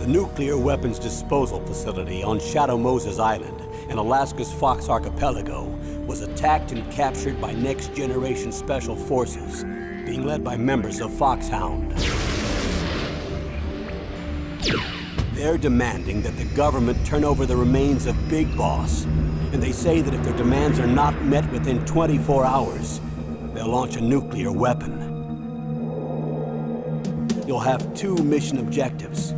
The nuclear weapons disposal facility on Shadow Moses Island in Alaska's Fox Archipelago was attacked and captured by next-generation special forces, being led by members of Foxhound. They're demanding that the government turn over the remains of Big Boss, and they say that if their demands are not met within 24 hours, they'll launch a nuclear weapon. You'll have two mission objectives.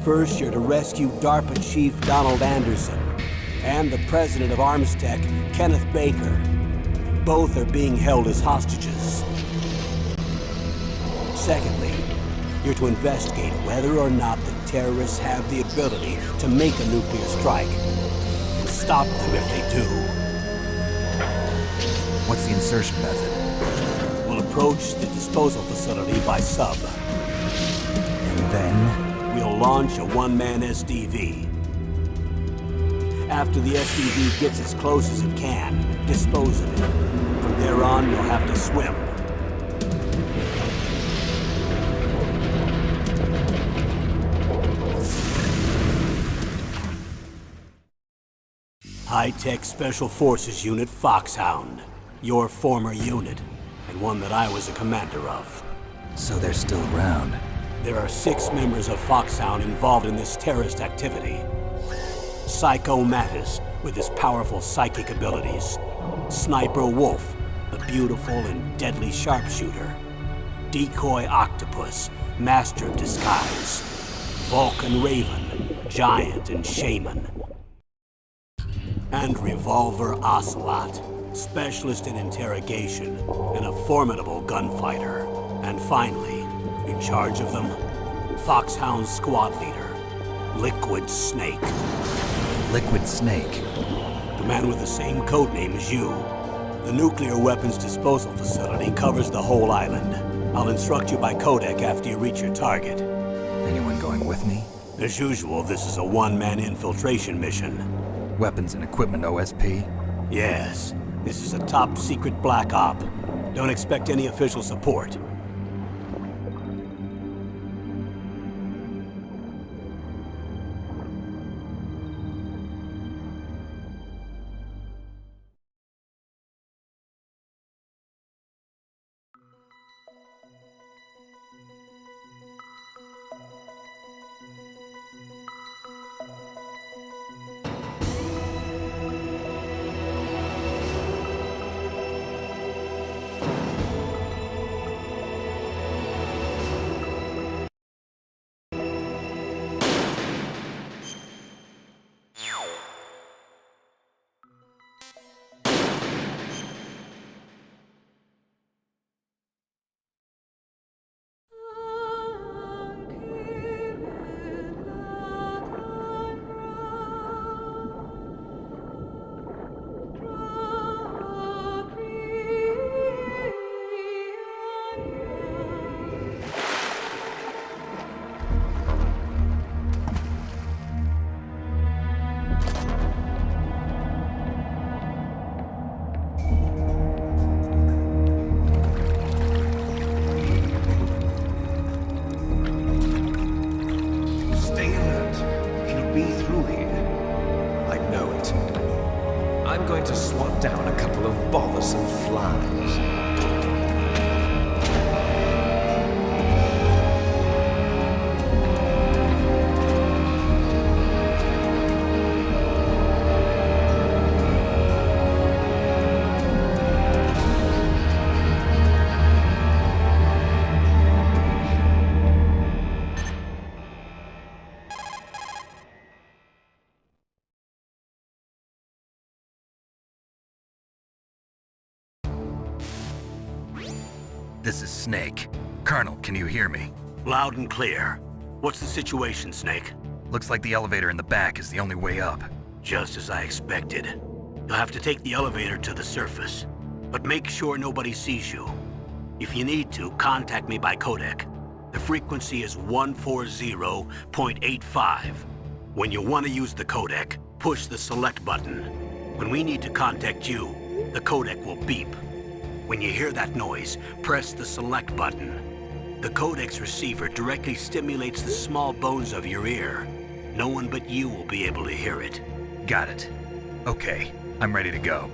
First, you're to rescue DARPA Chief Donald Anderson and the president of Armstech, Kenneth Baker. Both are being held as hostages. Secondly, you're to investigate whether or not the terrorists have the ability to make a nuclear strike and stop them if they do. What's the insertion method? We'll approach the disposal facility by sub. And then? We'll launch a one-man SDV. After the SDV gets as close as it can, dispose of it. From there on, you'll have to swim. High-tech Special Forces Unit Foxhound. Your former unit, and one that I was a commander of. So they're still around. There are 6 members of Foxhound involved in this terrorist activity. Psycho Mattis, with his powerful psychic abilities. Sniper Wolf, the beautiful and deadly sharpshooter. Decoy Octopus, master of disguise. Vulcan Raven, giant and shaman. And Revolver Ocelot, specialist in interrogation and a formidable gunfighter. And finally, in charge of them, Foxhound's squad leader, Liquid Snake. Liquid Snake? The man with the same codename as you. The nuclear weapons disposal facility covers the whole island. I'll instruct you by codec after you reach your target. Anyone going with me? As usual, this is a one-man infiltration mission. Weapons and equipment OSP? Yes. This is a top-secret black op. Don't expect any official support. be through here. I know it. I'm going to swat down a couple of bothersome flies. This is Snake. Colonel, can you hear me? Loud and clear. What's the situation, Snake? Looks like the elevator in the back is the only way up. Just as I expected. You'll have to take the elevator to the surface. But make sure nobody sees you. If you need to, contact me by codec. The frequency is 140.85. When you want to use the codec, push the select button. When we need to contact you, the codec will beep. When you hear that noise, press the select button. The codec's receiver directly stimulates the small bones of your ear. No one but you will be able to hear it. Got it. Okay, I'm ready to go.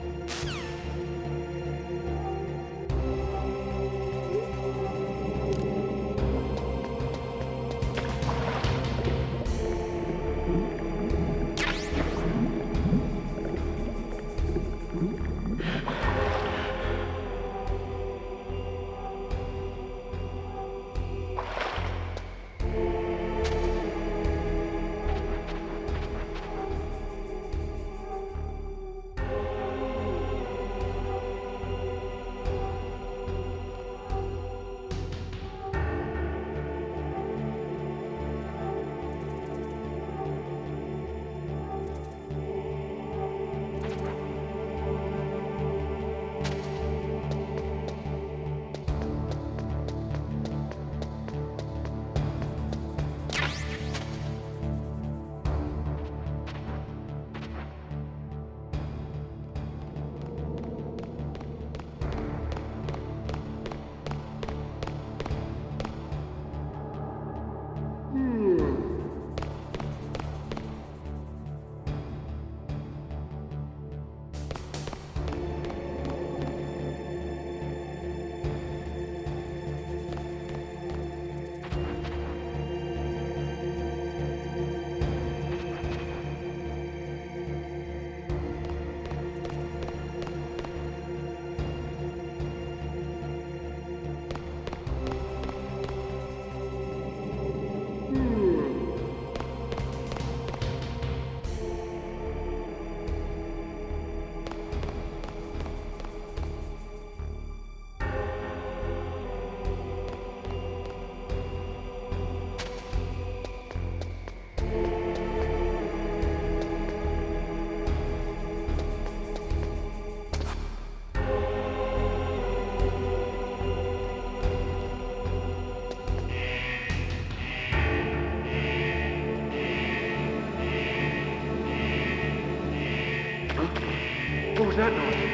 What was that noise?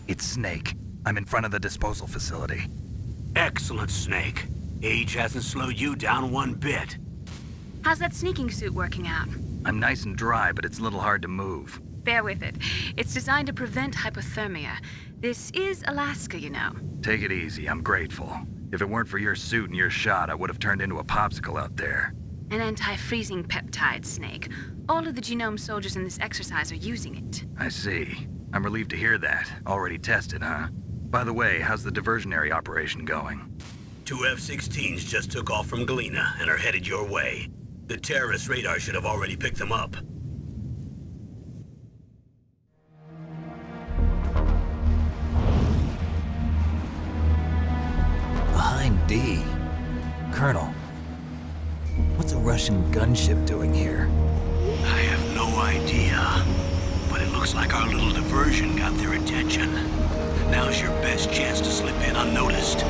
It's Snake. I'm in front of the disposal facility. Excellent, Snake. Age hasn't slowed you down one bit. How's that sneaking suit working out? I'm nice and dry, but it's a little hard to move. Bear with it. It's designed to prevent hypothermia. This is Alaska, you know. Take it easy, I'm grateful. If it weren't for your suit and your shot, I would have turned into a popsicle out there. An anti-freezing peptide, Snake. All of the genome soldiers in this exercise are using it. I see. I'm relieved to hear that. Already tested, huh? By the way, how's the diversionary operation going? 2 F-16s just took off from Galena and are headed your way. The terrorist radar should have already picked them up. Behind D. Colonel, what's a Russian gunship doing here? I have no idea, but it looks like our little diversion got their attention. Now's your best chance to slip in unnoticed.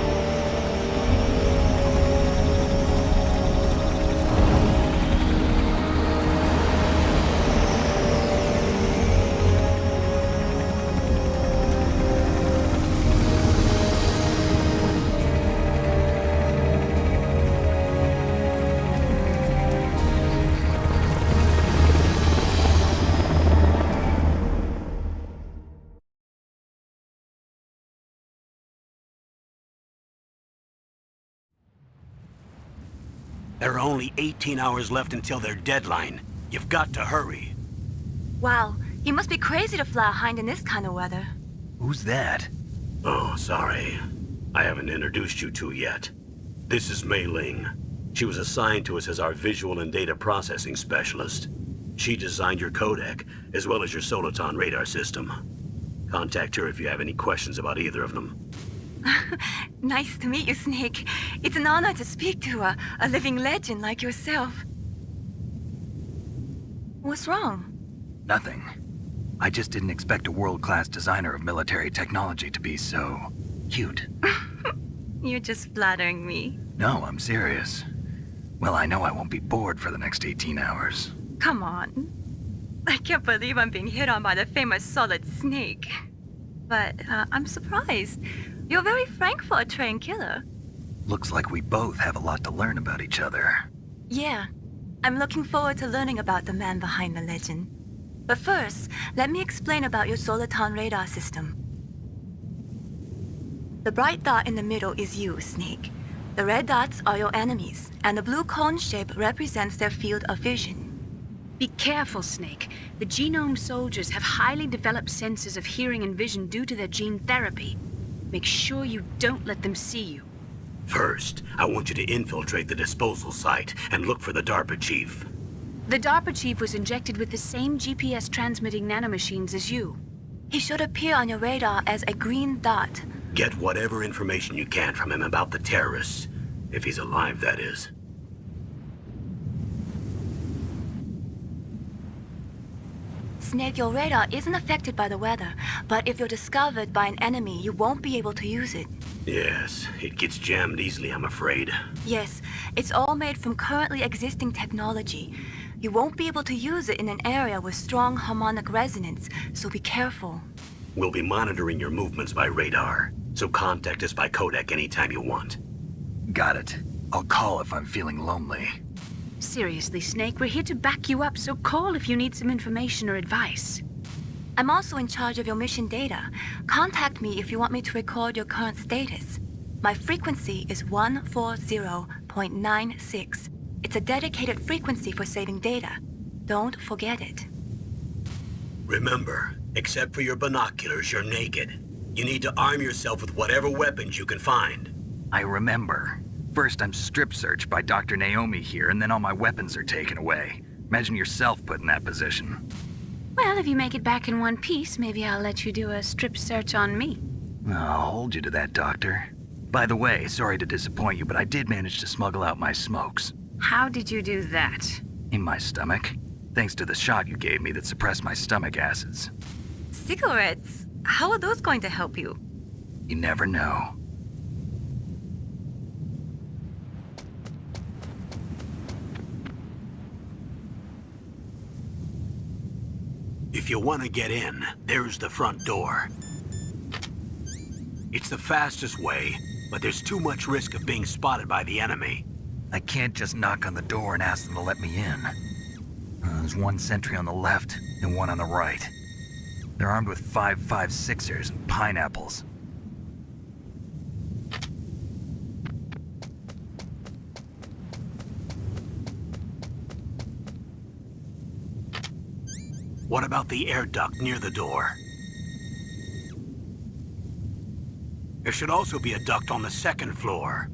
There are only 18 hours left until their deadline. You've got to hurry. Wow, you must be crazy to fly a hind in this kind of weather. Who's that? Oh, sorry. I haven't introduced you to yet. This is Mei Ling. She was assigned to us as our visual and data processing specialist. She designed your codec, as well as your Soliton radar system. Contact her if you have any questions about either of them. Nice to meet you, Snake. It's an honor to speak to a living legend like yourself. What's wrong? Nothing. I just didn't expect a world-class designer of military technology to be so cute. You're just flattering me. No, I'm serious. Well, I know I won't be bored for the next 18 hours. Come on. I can't believe I'm being hit on by the famous Solid Snake. But I'm surprised. You're very frank for a trained killer. Looks like we both have a lot to learn about each other. Yeah. I'm looking forward to learning about the man behind the legend. But first, let me explain about your Soliton radar system. The bright dot in the middle is you, Snake. The red dots are your enemies, and the blue cone shape represents their field of vision. Be careful, Snake. The genome soldiers have highly developed senses of hearing and vision due to their gene therapy. Make sure you don't let them see you. First, I want you to infiltrate the disposal site and look for the DARPA chief. The DARPA chief was injected with the same GPS-transmitting nanomachines as you. He should appear on your radar as a green dot. Get whatever information you can from him about the terrorists. If he's alive, that is. Snake, your radar isn't affected by the weather, but if you're discovered by an enemy, you won't be able to use it. Yes, it gets jammed easily, I'm afraid. Yes, it's all made from currently existing technology. You won't be able to use it in an area with strong harmonic resonance, so be careful. We'll be monitoring your movements by radar, so contact us by codec anytime you want. Got it. I'll call if I'm feeling lonely. Seriously, Snake, we're here to back you up, so call if you need some information or advice. I'm also in charge of your mission data. Contact me if you want me to record your current status. My frequency is 140.96. It's a dedicated frequency for saving data. Don't forget it. Remember, except for your binoculars, you're naked. You need to arm yourself with whatever weapons you can find. I remember. First, I'm strip searched by Dr. Naomi here, and then all my weapons are taken away. Imagine yourself put in that position. Well, if you make it back in one piece, maybe I'll let you do a strip search on me. I'll hold you to that, Doctor. By the way, sorry to disappoint you, but I did manage to smuggle out my smokes. How did you do that? In my stomach. Thanks to the shot you gave me that suppressed my stomach acids. Cigarettes? How are those going to help you? You never know. If you want to get in, there's the front door. It's the fastest way, but there's too much risk of being spotted by the enemy. I can't just knock on the door and ask them to let me in. There's one sentry on the left and one on the right. They're armed with 5.56ers and pineapples. What about the air duct near the door? There should also be a duct on the second floor.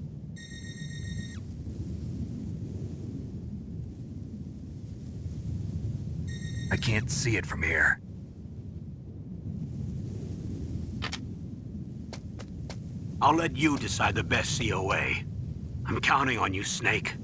I can't see it from here. I'll let you decide the best COA. I'm counting on you, Snake.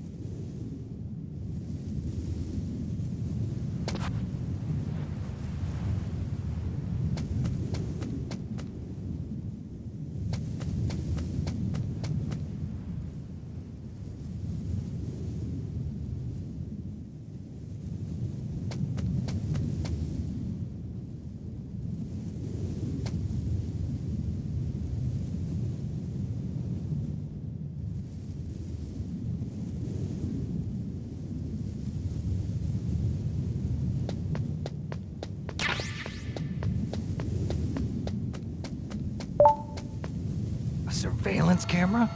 A surveillance camera?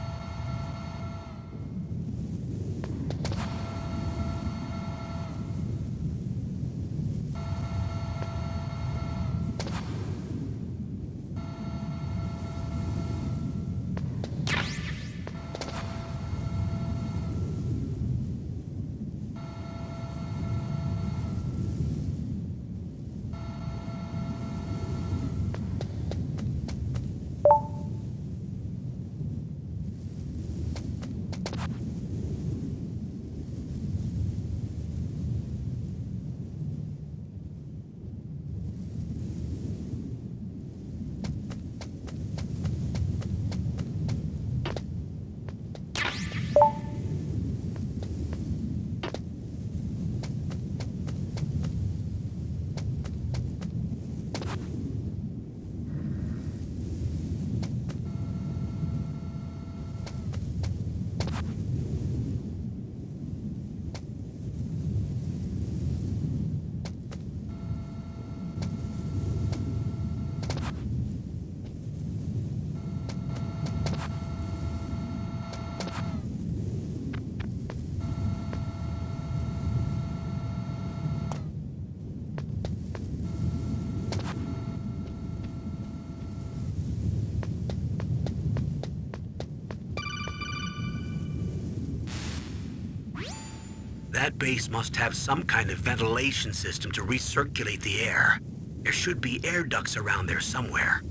That base must have some kind of ventilation system to recirculate the air. There should be air ducts around there somewhere.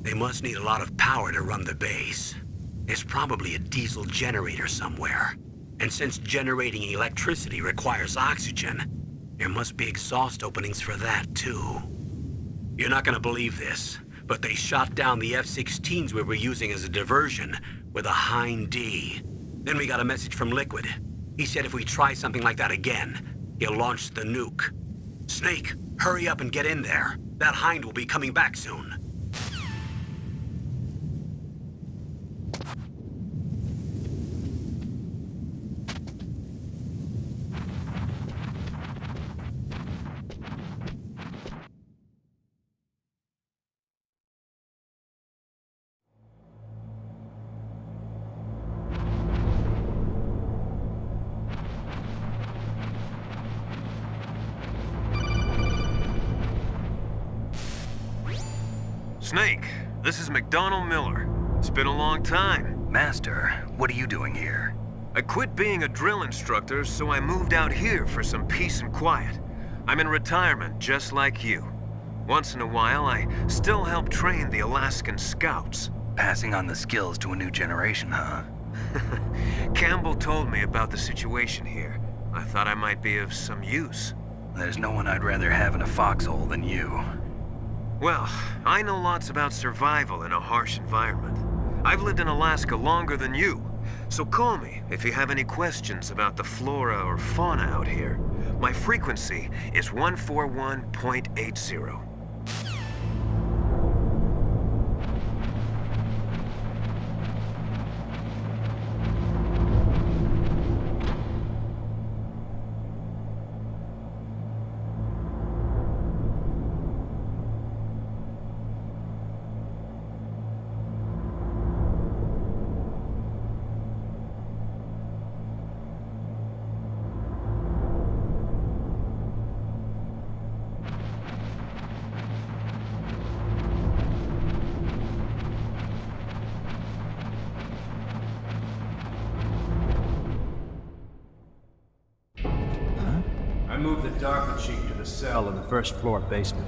They must need a lot of power to run the base. There's probably a diesel generator somewhere. And since generating electricity requires oxygen, there must be exhaust openings for that too. You're not gonna believe this, but they shot down the F-16s we were using as a diversion with a Hind D. Then we got a message from Liquid. He said if we try something like that again, he'll launch the nuke. Snake, hurry up and get in there. That Hind will be coming back soon. Snake, this is McDonald Miller. It's been a long time. Master, what are you doing here? I quit being a drill instructor, so I moved out here for some peace and quiet. I'm in retirement, just like you. Once in a while, I still help train the Alaskan Scouts. Passing on the skills to a new generation, huh? Campbell told me about the situation here. I thought I might be of some use. There's no one I'd rather have in a foxhole than you. Well, I know lots about survival in a harsh environment. I've lived in Alaska longer than you, so call me if you have any questions about the flora or fauna out here. My frequency is 141.80. moved the DARPA chief to the cell in the first floor basement.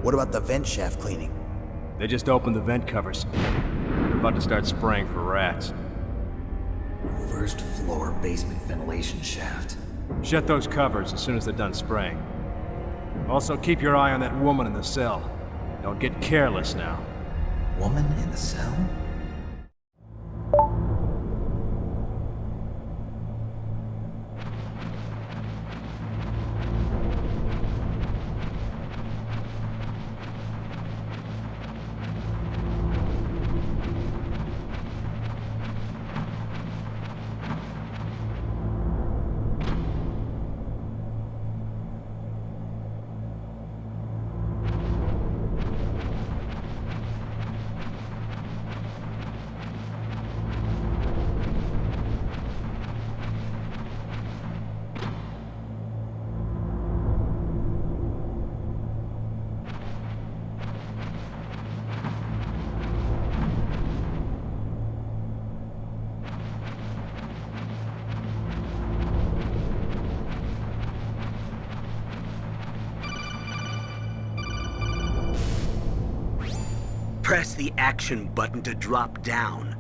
What about the vent shaft cleaning? They just opened the vent covers. They're about to start spraying for rats. First floor basement ventilation shaft. Shut those covers as soon as they're done spraying. Also, keep your eye on that woman in the cell. Don't get careless now. Woman in the cell? Press the action button to drop down.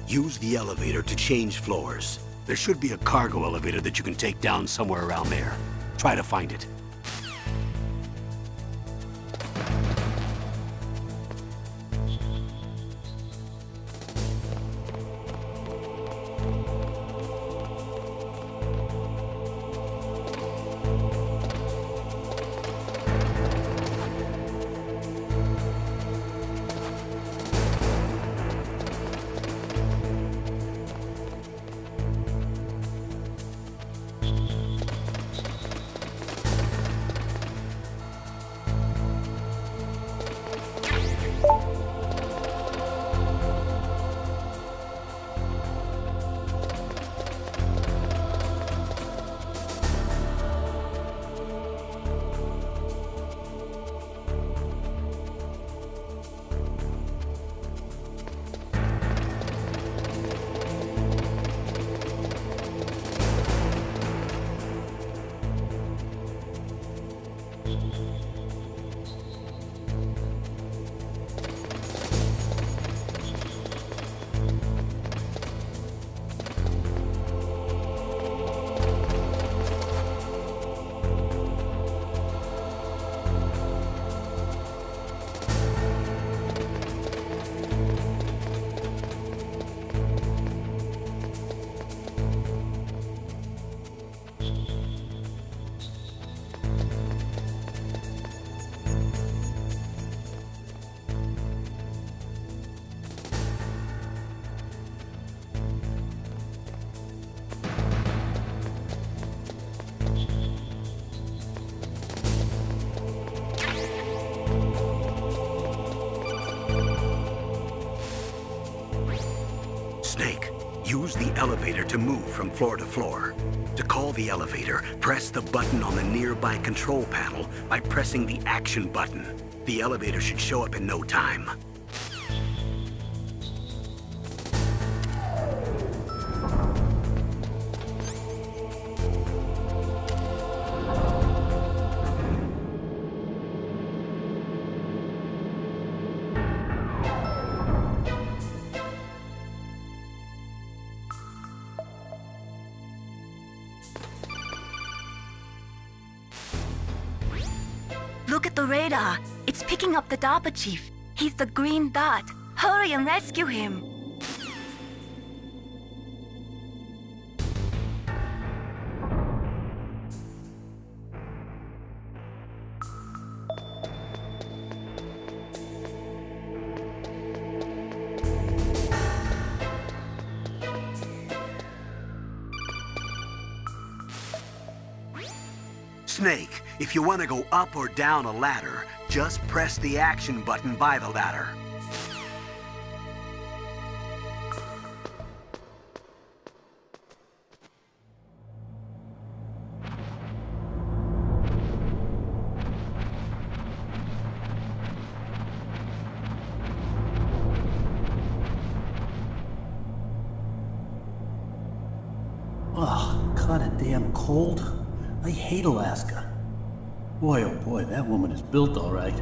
Use the elevator to change floors. There should be a cargo elevator that you can take down somewhere around there. Try to find it. Snake, use the elevator to move from floor to floor. To call the elevator, press the button on the nearby control panel by pressing the action button. The elevator should show up in no time. Look at the radar. It's picking up the DARPA chief. He's the green dot. Hurry and rescue him. Snake, if you want to go up or down a ladder, just press the action button by the ladder. Ugh, kinda damn cold. I hate Alaska. Boy, oh boy, that woman is built all right.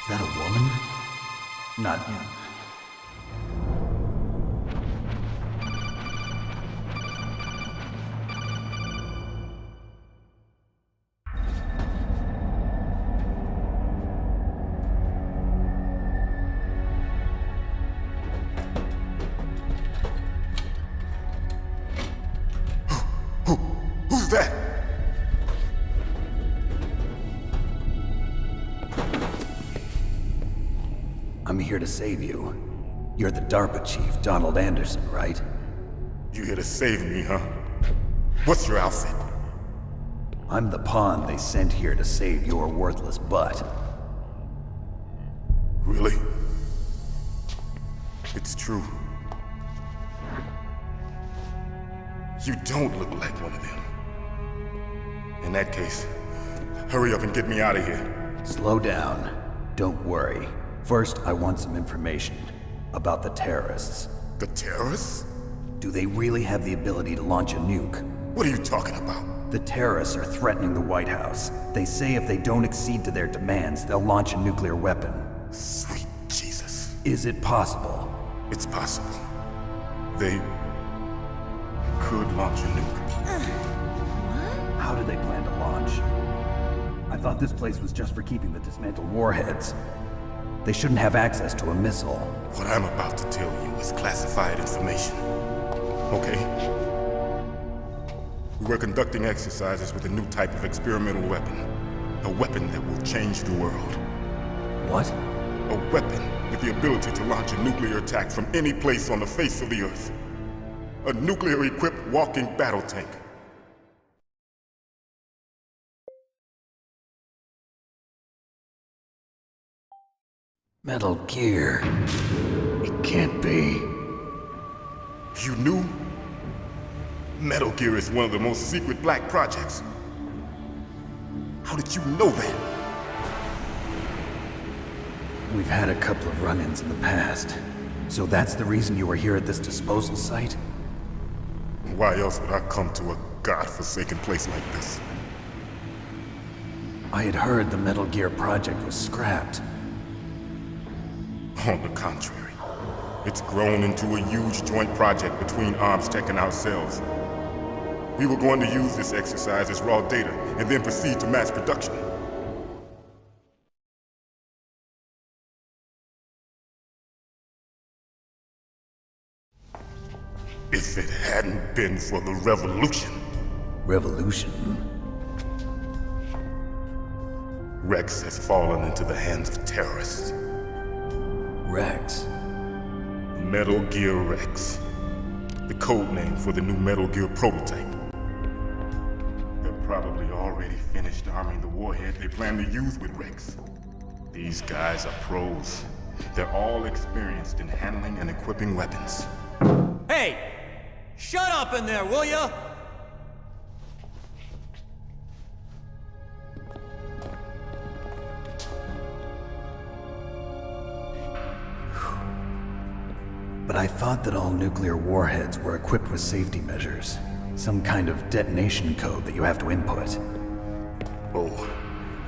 Is that a woman? Not him. Who's that? I'm here to save you. You're the DARPA chief, Donald Anderson, right? You here to save me, huh? What's your outfit? I'm the pawn they sent here to save your worthless butt. Really? It's true. You don't look like one of them. In that case, hurry up and get me out of here. Slow down. Don't worry. First, I want some information about the terrorists. The terrorists? Do they really have the ability to launch a nuke? What are you talking about? The terrorists are threatening the White House. They say if they don't accede to their demands, they'll launch a nuclear weapon. Sweet Jesus. Is it possible? It's possible. They could launch a nuke. How do they plan to launch? I thought this place was just for keeping the dismantled warheads. They shouldn't have access to a missile. What I'm about to tell you is classified information. Okay? We were conducting exercises with a new type of experimental weapon. A weapon that will change the world. What? A weapon with the ability to launch a nuclear attack from any place on the face of the Earth. A nuclear-equipped walking battle tank. Metal Gear. It can't be. You knew? Metal Gear is one of the most secret black projects. How did you know that? We've had a couple of run-ins in the past. So that's the reason you were here at this disposal site? Why else would I come to a godforsaken place like this? I had heard the Metal Gear project was scrapped. On the contrary, it's grown into a huge joint project between ArmsTech and ourselves. We were going to use this exercise as raw data and then proceed to mass production. If it hadn't been for the revolution. Revolution? Rex has fallen into the hands of terrorists. Rex? Metal Gear Rex. The code name for the new Metal Gear prototype. They're probably already finished arming the warhead they plan to use with Rex. These guys are pros. They're all experienced in handling and equipping weapons. Hey! Shut up in there, will ya? but I thought that all nuclear warheads were equipped with safety measures. Some kind of detonation code that you have to input. Oh,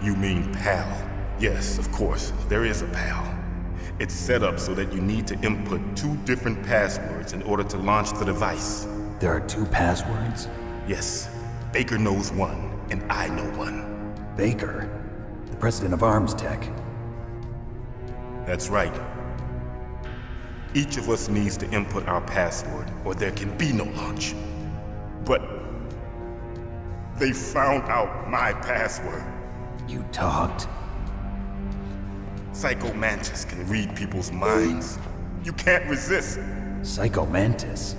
you mean PAL? Yes, of course, there is a PAL. It's set up so that you need to input 2 different passwords in order to launch the device. There are 2 passwords? Yes, Baker knows one, and I know one. Baker? The president of Arms Tech. That's right. Each of us needs to input our password, or there can be no launch. But they found out my password. You talked? Psycho Mantis can read people's minds. You can't resist. Psycho Mantis?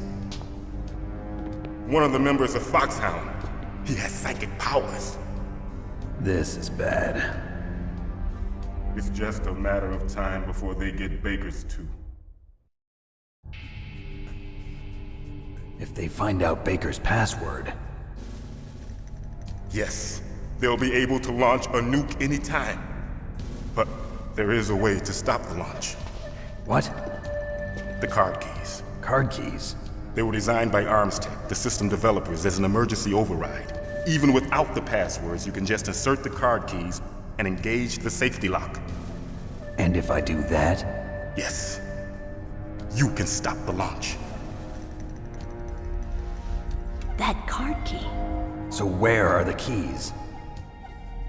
One of the members of Foxhound. He has psychic powers. This is bad. It's just a matter of time before they get Baker's too. If they find out Baker's password... Yes, they'll be able to launch a nuke anytime. But there is a way to stop the launch. What? The card keys. Card keys? They were designed by Arms Tech, the system developers, as an emergency override. Even without the passwords, you can just insert the card keys and engage the safety lock. And if I do that? Yes. You can stop the launch. That card key. So where are the keys?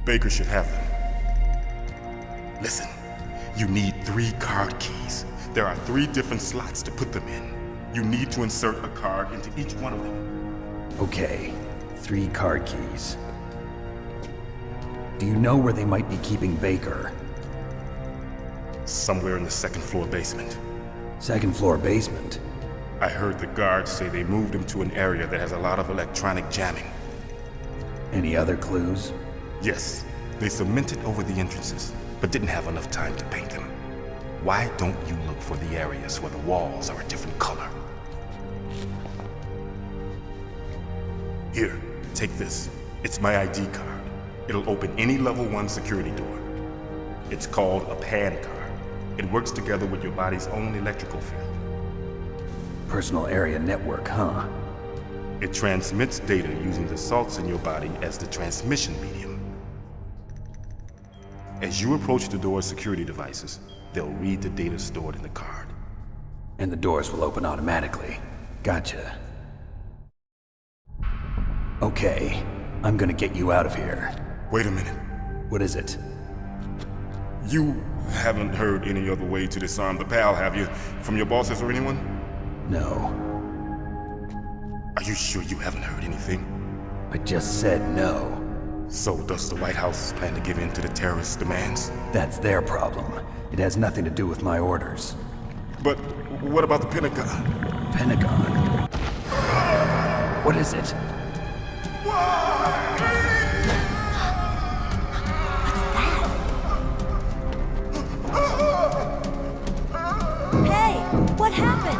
Baker should have them. Listen, you need 3 card keys. There are 3 different slots to put them in. You need to insert a card into each one of them. Okay, 3 card keys. Do you know where they might be keeping Baker? Somewhere in the 2nd floor basement. 2nd floor basement? I heard the guards say they moved him to an area that has a lot of electronic jamming. Any other clues? Yes, they cemented over the entrances, but didn't have enough time to paint them. Why don't you look for the areas where the walls are a different color? Here, take this. It's my ID card. It'll open any level 1 security door. It's called a PAN card. It works together with your body's own electrical field. Personal area network, huh? It transmits data using the salts in your body as the transmission medium. As you approach the door's security devices, they'll read the data stored in the card. And the doors will open automatically. Gotcha. Okay, I'm gonna get you out of here. Wait a minute. What is it? You haven't heard any other way to disarm the PAL, have you? From your bosses or anyone? No. Are you sure you haven't heard anything? I just said no. So does the White House plan to give in to the terrorists' demands? That's their problem. It has nothing to do with my orders. But what about the Pentagon? Pentagon? What is it? Hey, what happened?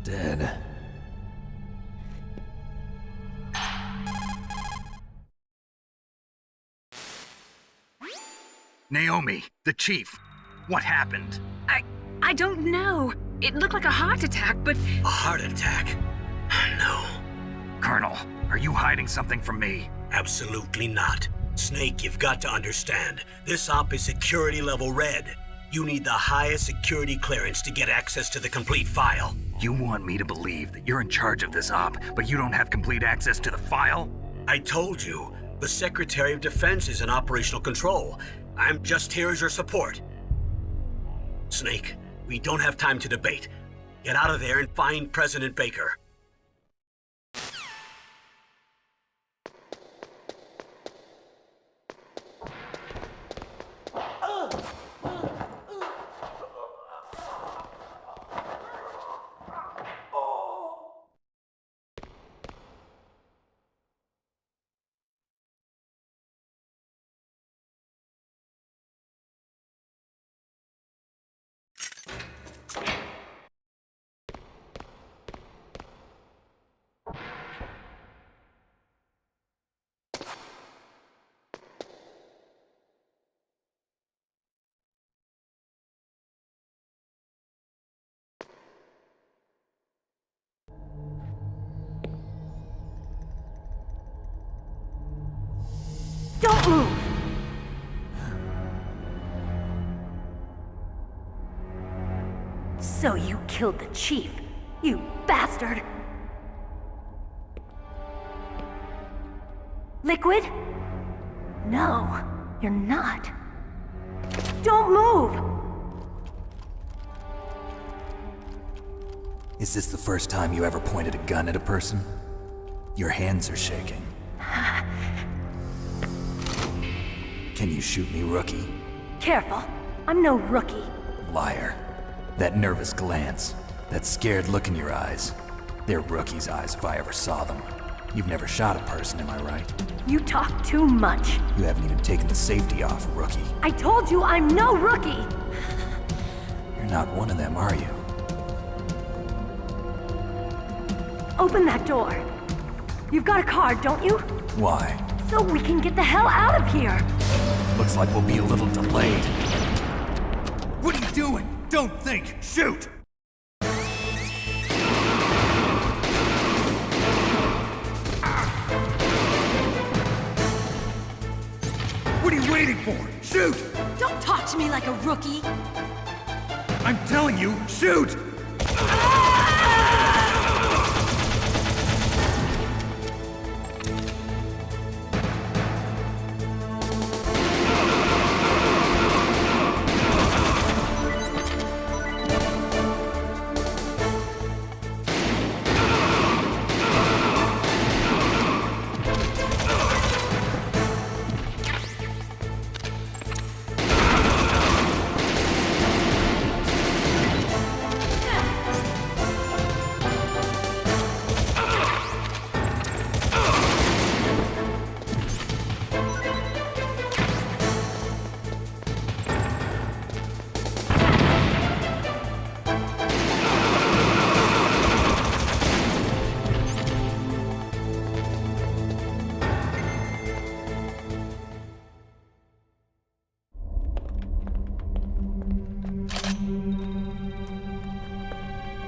Dead. Naomi, the chief. What happened? I don't know. It looked like a heart attack, but A heart attack? No, Colonel, are you hiding something from me? absolutely not. Snake, you've got to understand. This op is security level red. You need the highest security clearance to get access to the complete file. You want me to believe that you're in charge of this op, but you don't have complete access to the file? I told you, the Secretary of Defense is in operational control. I'm just here as your support. Snake, we don't have time to debate. Get out of there and find President Baker. Don't move! So you killed the chief, you bastard! Liquid? No, you're not. Don't move! Is this the first time you ever pointed a gun at a person? Your hands are shaking. Can you shoot me, rookie? Careful, I'm no rookie. Liar. That nervous glance, that scared look in your eyes. They're rookie's eyes if I ever saw them. You've never shot a person, am I right? You talk too much. You haven't even taken the safety off, rookie. I told you I'm no rookie! You're not one of them, are you? Open that door. You've got a card, don't you? Why? So we can get the hell out of here! Looks like we'll be a little delayed. What are you doing? Don't think! Shoot! What are you waiting for? Shoot! Don't talk to me like a rookie! I'm telling you, shoot!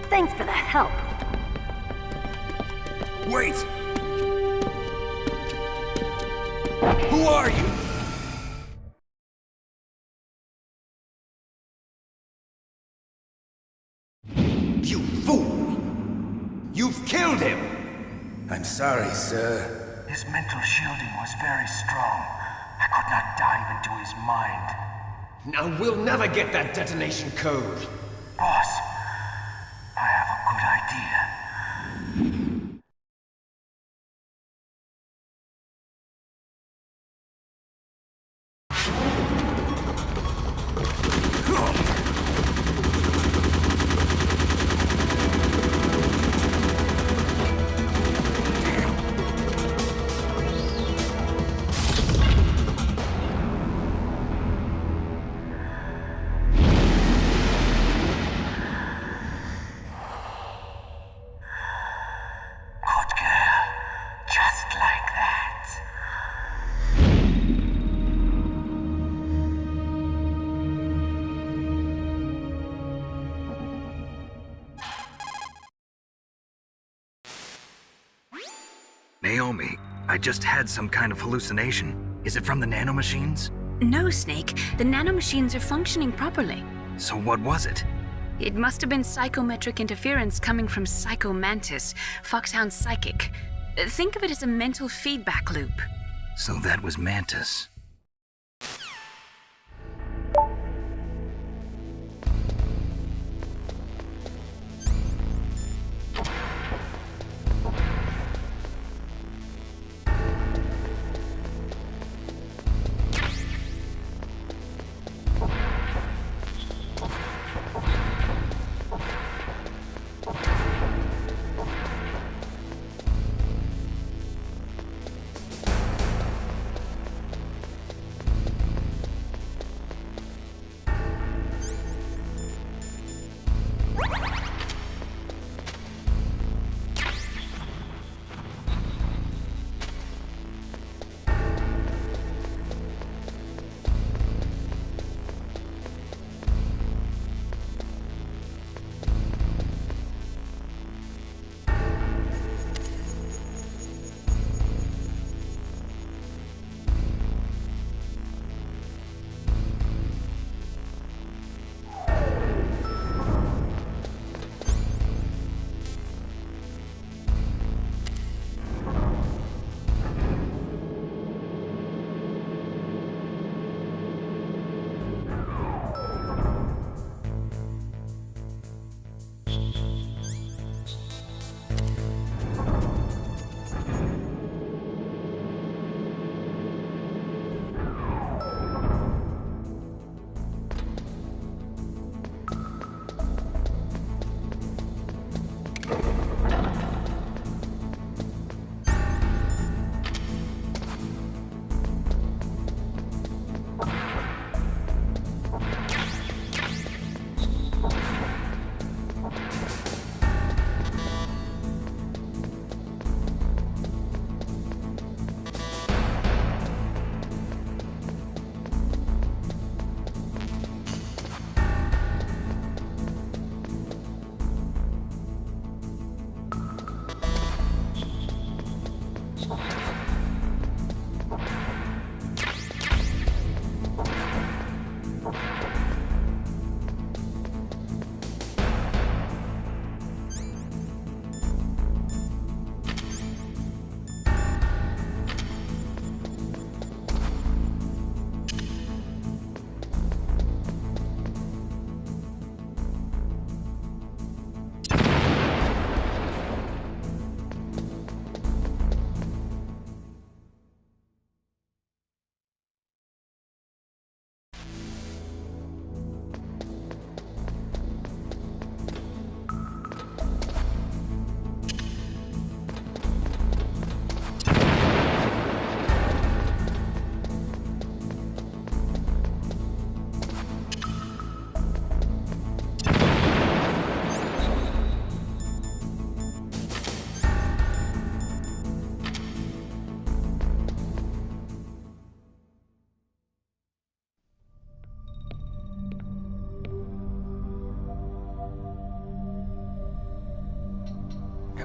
Thanks for the help. Wait! Who are you? You fool! You've killed him! I'm sorry, sir. His mental shielding was very strong. I could not dive into his mind. Now we'll never get that detonation code. Boss, I have a good idea. Naomi, I just had some kind of hallucination. Is it from the nanomachines? No, Snake. The nanomachines are functioning properly. So what was it? It must have been psychometric interference coming from Psycho Mantis, Foxhound's psychic. Think of it as a mental feedback loop. So that was Mantis.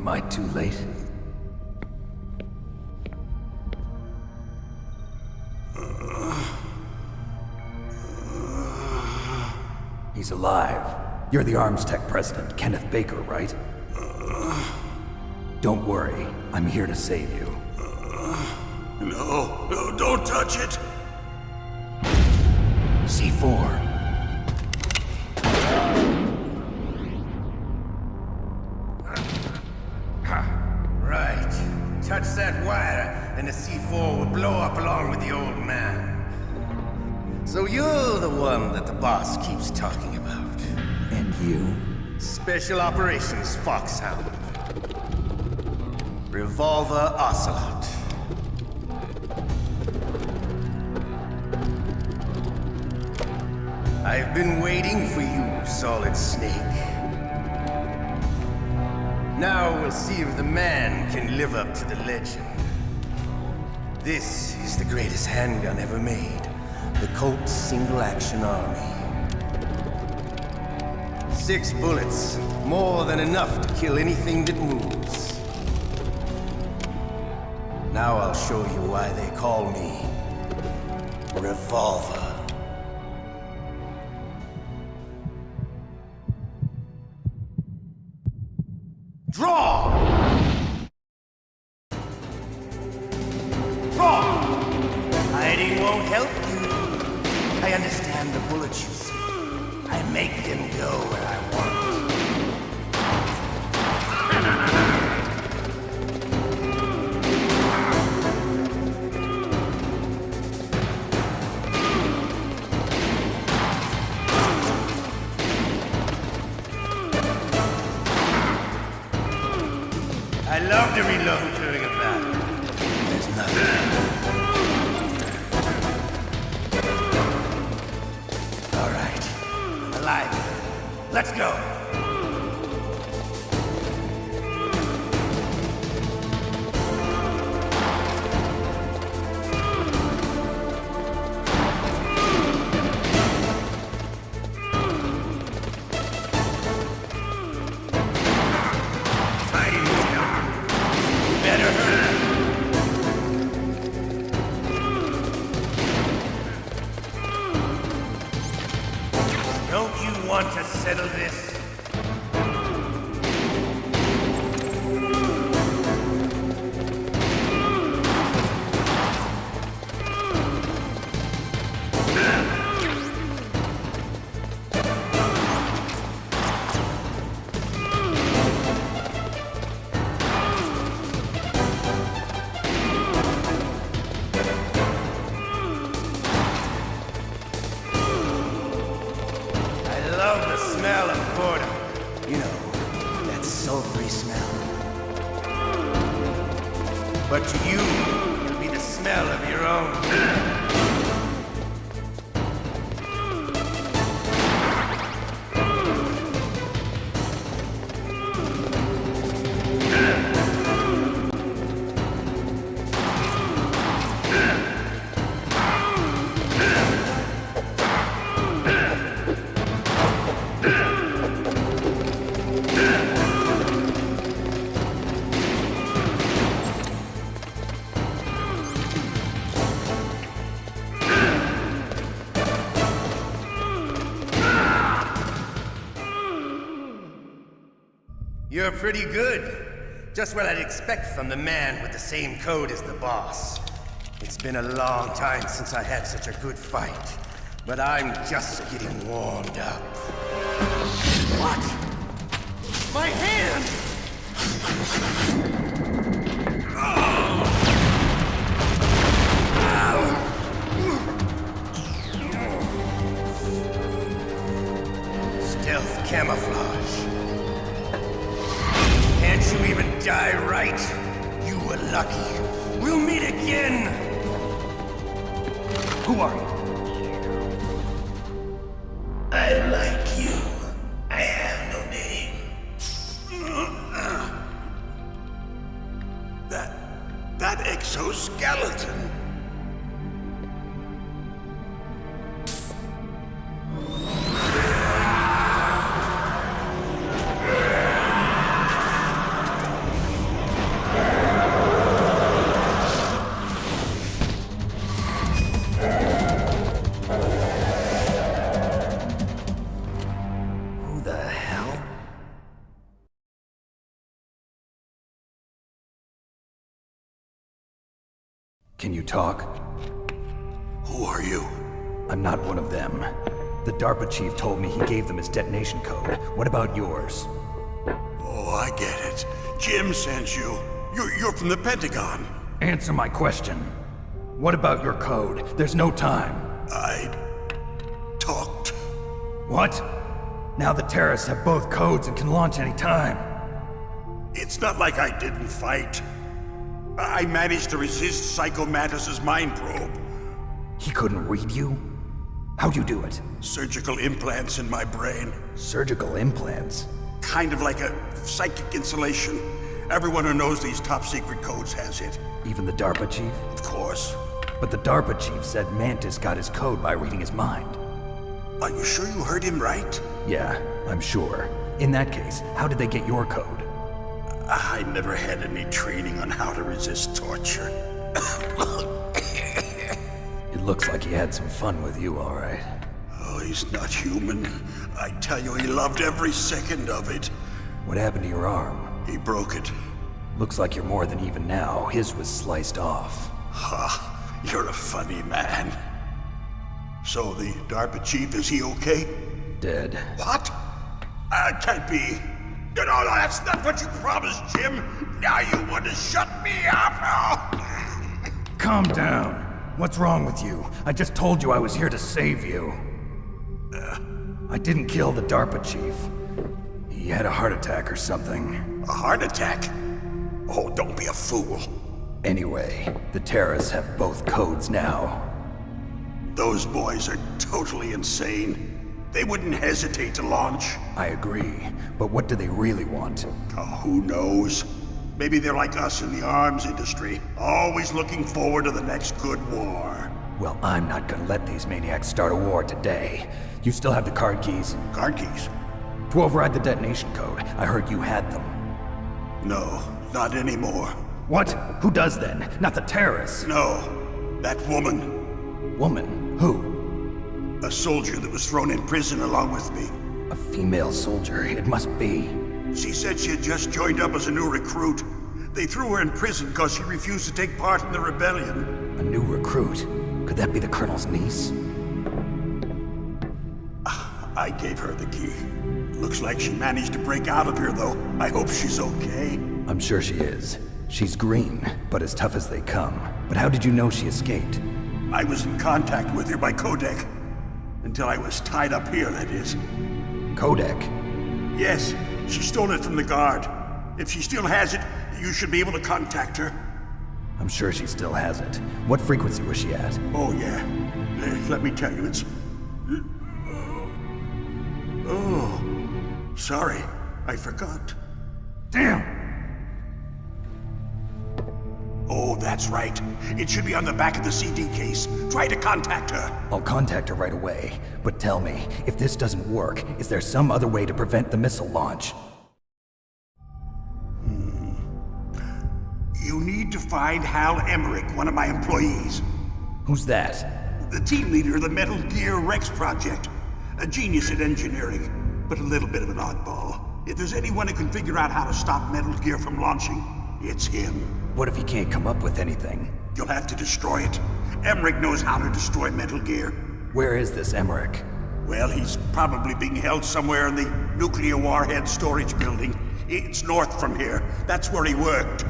Am I too late? He's alive. You're the Arms Tech president, Kenneth Baker, right? Don't worry. I'm here to save you. No, don't touch it! C4. Right. Touch that wire, and the C4 will blow up along with the old man. So you're the one that the boss keeps talking about. And you? Special Operations Foxhound. Revolver Ocelot. I've been waiting for you, Solid Snake. Now we'll see if the man can live up to the legend. This is the greatest handgun ever made. The Colt Single Action Army. 6 bullets, more than enough to kill anything that moves. Now I'll show you why they call me Revolver. Draw! Draw! Hiding won't help you. I understand the bullets you see. I make them go where I want. I love to reload during a battle. There's nothing. All right. I'm alive. Let's go. Don't you want to settle this? I love the smell of porter. You know, that sulfury smell. But to you, it'll be the smell of your own. You're pretty good. Just what I'd expect from the man with the same code as the boss. It's been a long time since I had such a good fight, but I'm just getting warmed up. What? My hand! Stealth camouflage. Can't you even die right? You were lucky. We'll meet again! Who are you? I'm like you. I have no name. That exoskeleton. Can you talk? Who are you? I'm not one of them. The DARPA chief told me he gave them his detonation code. What about yours? Oh, I get it. Jim sent you. You're from the Pentagon. Answer my question. What about your code? There's no time. I talked. What? Now the terrorists have both codes and can launch any time. It's not like I didn't fight. I managed to resist Psycho Mantis's mind probe. He couldn't read you? How'd you do it? Surgical implants in my brain. Surgical implants? Kind of like a psychic insulation. Everyone who knows these top secret codes has it. Even the DARPA chief? Of course. But the DARPA chief said Mantis got his code by reading his mind. Are you sure you heard him right? Yeah, I'm sure. In that case, how did they get your code? I never had any training on how to resist torture. It looks like he had some fun with you, all right. Oh, he's not human. I tell you, he loved every second of it. What happened to your arm? He broke it. Looks like you're more than even now. His was sliced off. Ha, you're a funny man. So the DARPA chief, is he okay? Dead. What? Can't be. No, that's not what you promised, Jim. Now you want to shut me up? Calm down. What's wrong with you? I just told you I was here to save you. I didn't kill the DARPA chief. He had a heart attack or something. A heart attack? Oh, don't be a fool. Anyway, the terrorists have both codes now. Those boys are totally insane. They wouldn't hesitate to launch. I agree, but what do they really want? Oh, who knows? Maybe they're like us in the arms industry, always looking forward to the next good war. Well, I'm not gonna let these maniacs start a war today. You still have the card keys? Card keys? To override the detonation code. I heard you had them. No, not anymore. What? Who does then? Not the terrorists? No, that woman. Woman? Who? A soldier that was thrown in prison along with me. A female soldier, it must be. She said she had just joined up as a new recruit. They threw her in prison because she refused to take part in the rebellion. A new recruit? Could that be the Colonel's niece? I gave her the key. Looks like she managed to break out of here, though. I hope she's okay. I'm sure she is. She's green, but as tough as they come. But how did you know she escaped? I was in contact with her by codec. Until I was tied up here, that is. Codec? Yes, she stole it from the guard. If she still has it, you should be able to contact her. I'm sure she still has it. What frequency was she at? Oh, yeah. Let me tell you, it's... Oh, sorry. I forgot. Damn! Oh, that's right. It should be on the back of the CD case. Try to contact her. I'll contact her right away. But tell me, if this doesn't work, is there some other way to prevent the missile launch? You need to find Hal Emmerich, one of my employees. Who's that? The team leader of the Metal Gear Rex project. A genius at engineering, but a little bit of an oddball. If there's anyone who can figure out how to stop Metal Gear from launching, it's him. What if he can't come up with anything? You'll have to destroy it. Emmerich knows how to destroy Metal Gear. Where is this Emmerich? Well, he's probably being held somewhere in the nuclear warhead storage building. It's north from here. That's where he worked.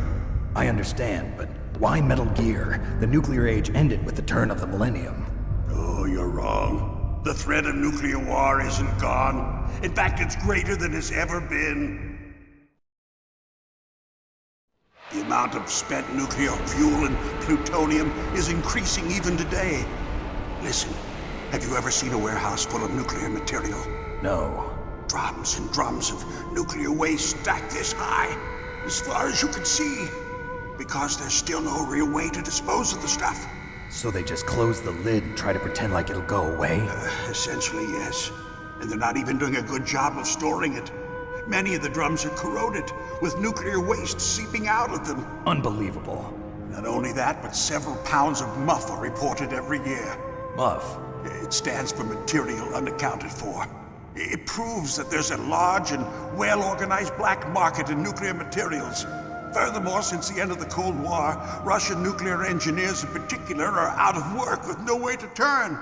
I understand, but why Metal Gear? The nuclear age ended with the turn of the millennium. Oh, you're wrong. The threat of nuclear war isn't gone. In fact, it's greater than it's ever been. The amount of spent nuclear fuel and plutonium is increasing even today. Listen, have you ever seen a warehouse full of nuclear material? No. Drums and drums of nuclear waste stacked this high, as far as you can see. Because there's still no real way to dispose of the stuff. So they just close the lid and try to pretend like it'll go away? Essentially, yes. And they're not even doing a good job of storing it. Many of the drums are corroded, with nuclear waste seeping out of them. Unbelievable. Not only that, but several pounds of MUF are reported every year. MUF? It stands for material unaccounted for. It proves that there's a large and well-organized black market in nuclear materials. Furthermore, since the end of the Cold War, Russian nuclear engineers in particular are out of work with no way to turn.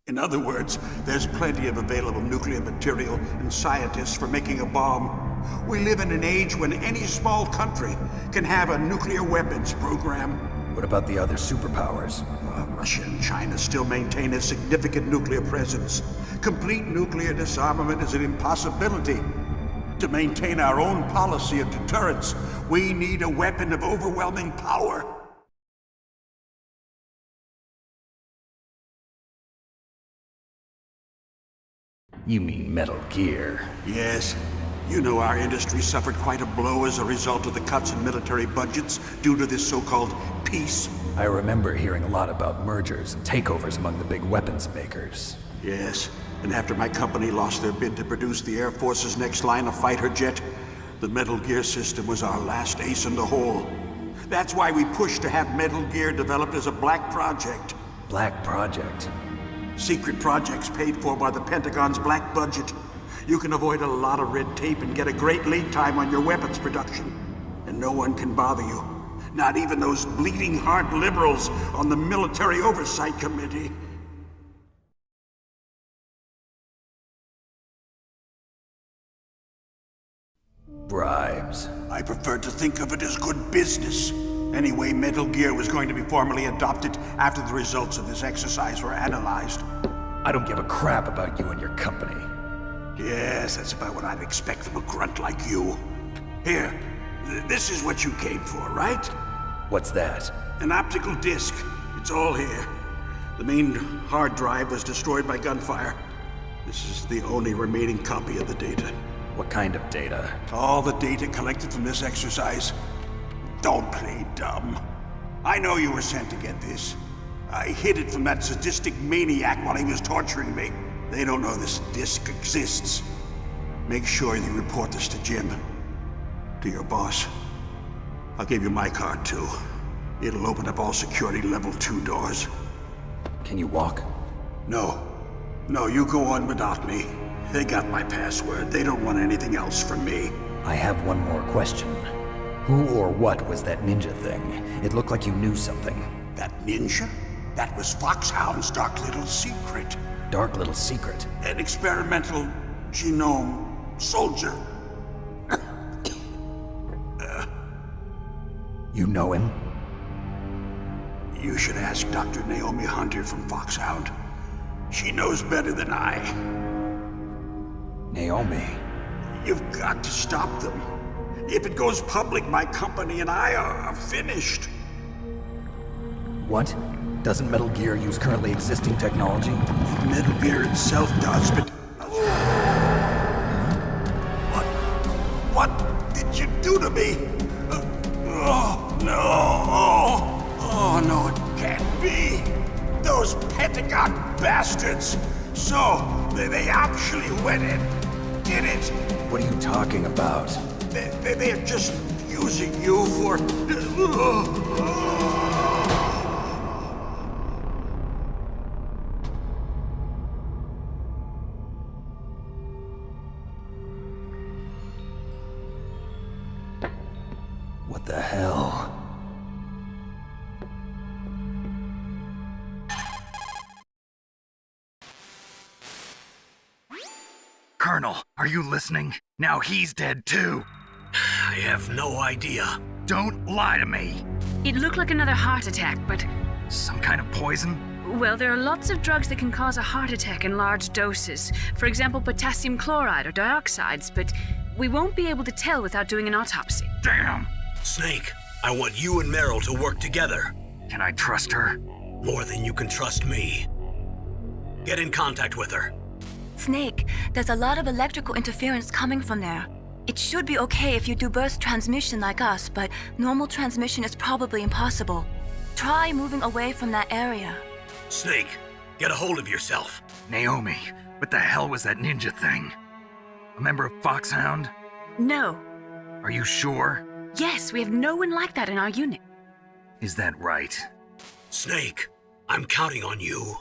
In other words, there's plenty of available nuclear material and scientists for making a bomb. We live in an age when any small country can have a nuclear weapons program. What about the other superpowers? Russia and China still maintain a significant nuclear presence. Complete nuclear disarmament is an impossibility. To maintain our own policy of deterrence, we need a weapon of overwhelming power. You mean Metal Gear? Yes. You know our industry suffered quite a blow as a result of the cuts in military budgets due to this so-called peace. I remember hearing a lot about mergers and takeovers among the big weapons makers. Yes, and after my company lost their bid to produce the Air Force's next line of fighter jet, the Metal Gear system was our last ace in the hole. That's why we pushed to have Metal Gear developed as a black project. Black project? Secret projects paid for by the Pentagon's black budget. You can avoid a lot of red tape and get a great lead time on your weapons production. And no one can bother you. Not even those bleeding heart liberals on the Military Oversight Committee. Bribes. I prefer to think of it as good business. Anyway, Metal Gear was going to be formally adopted after the results of this exercise were analyzed. I don't give a crap about you and your company. Yes, that's about what I'd expect from a grunt like you. Here, this is what you came for, right? What's that? An optical disc. It's all here. The main hard drive was destroyed by gunfire. This is the only remaining copy of the data. What kind of data? All the data collected from this exercise. Don't play dumb. I know you were sent to get this. I hid it from that sadistic maniac while he was torturing me. They don't know this disc exists. Make sure you report this to Jim. To your boss. I'll give you my card too. It'll open up all security level 2 doors. Can you walk? No. No, you go on without me. They got my password. They don't want anything else from me. I have one more question. Who or what was that ninja thing? It looked like you knew something. That ninja? That was Foxhound's dark little secret. Dark little secret? An experimental genome soldier. You know him? You should ask Dr. Naomi Hunter from Foxhound. She knows better than I. Naomi? You've got to stop them. If it goes public, my company and I are finished. What? Doesn't Metal Gear use currently existing technology? Metal Gear itself does, but... What did you do to me? Oh, no. Oh, no, it can't be. Those Pentagon bastards. So, they actually went in, did it. What are you talking about? They're just using you for... What the hell? Colonel, are you listening? Now he's dead too. I have no idea. Don't lie to me. It looked like another heart attack, but... Some kind of poison? Well, there are lots of drugs that can cause a heart attack in large doses. For example, potassium chloride or dioxides, but we won't be able to tell without doing an autopsy. Damn! Snake, I want you and Meryl to work together. Can I trust her? More than you can trust me. Get in contact with her. Snake, there's a lot of electrical interference coming from there. It should be okay if you do burst transmission like us, but normal transmission is probably impossible. Try moving away from that area. Snake, get a hold of yourself. Naomi, what the hell was that ninja thing? A member of Foxhound? No. Are you sure? Yes, we have no one like that in our unit. Is that right? Snake, I'm counting on you.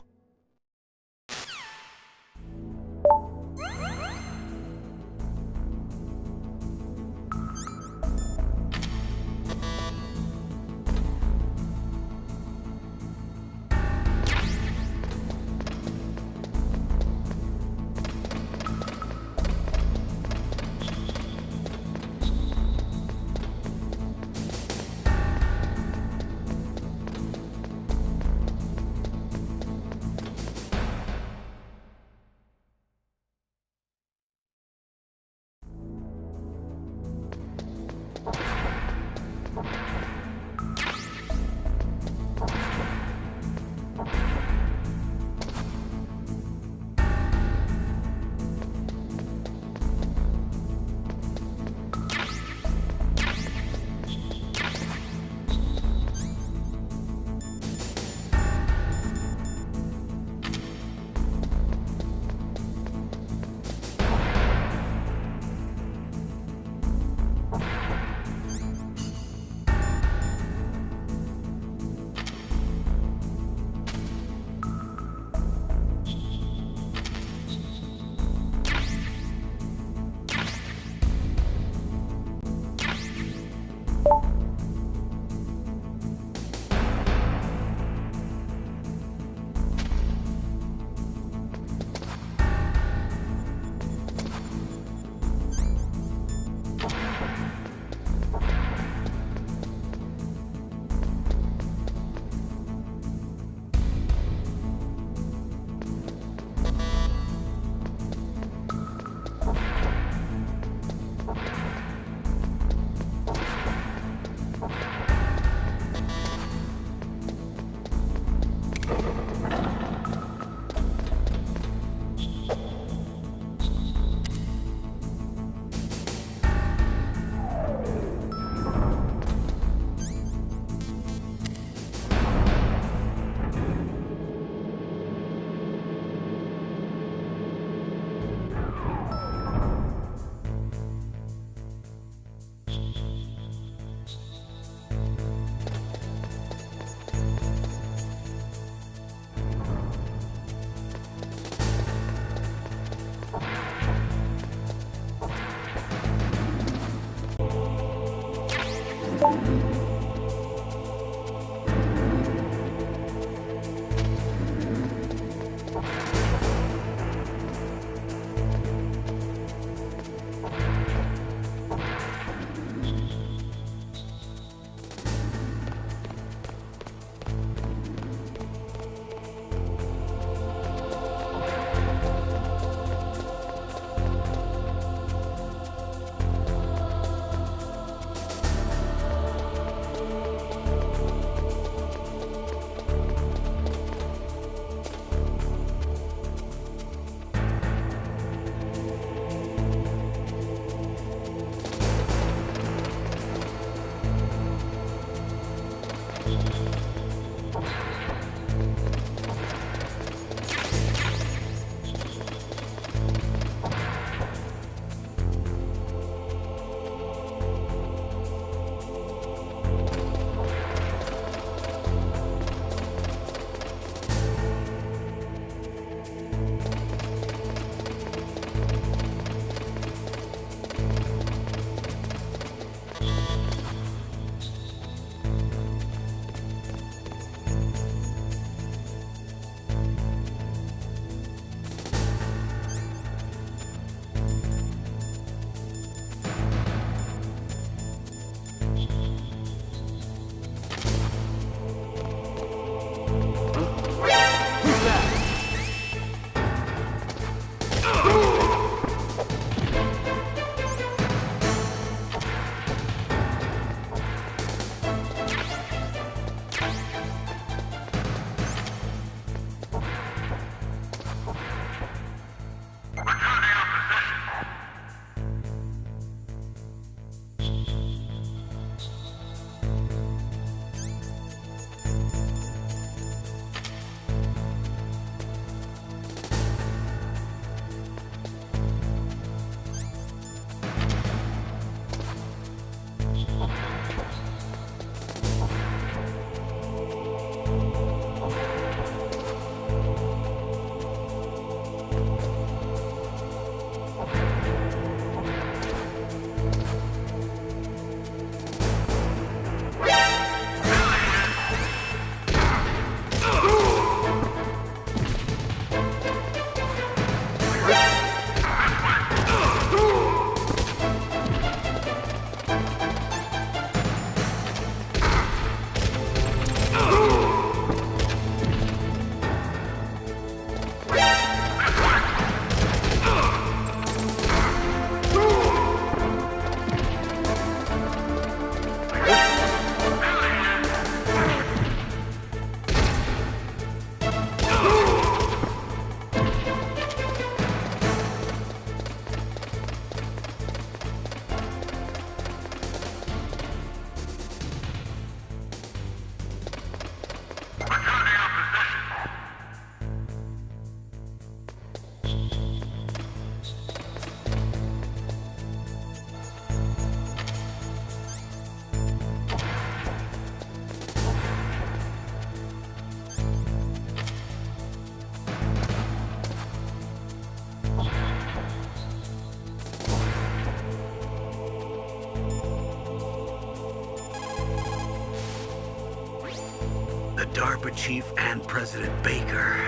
DARPA chief and President Baker.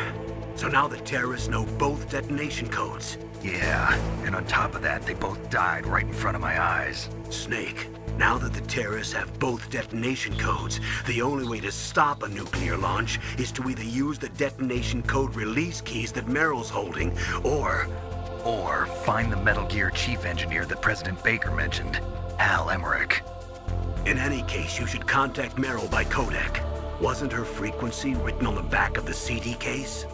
So now the terrorists know both detonation codes. Yeah, and on top of that, they both died right in front of my eyes. Snake, now that the terrorists have both detonation codes, the only way to stop a nuclear launch is to either use the detonation code release keys that Meryl's holding, or find the Metal Gear chief engineer that President Baker mentioned, Hal Emmerich. In any case, you should contact Meryl by codec. Wasn't her frequency written on the back of the CD case?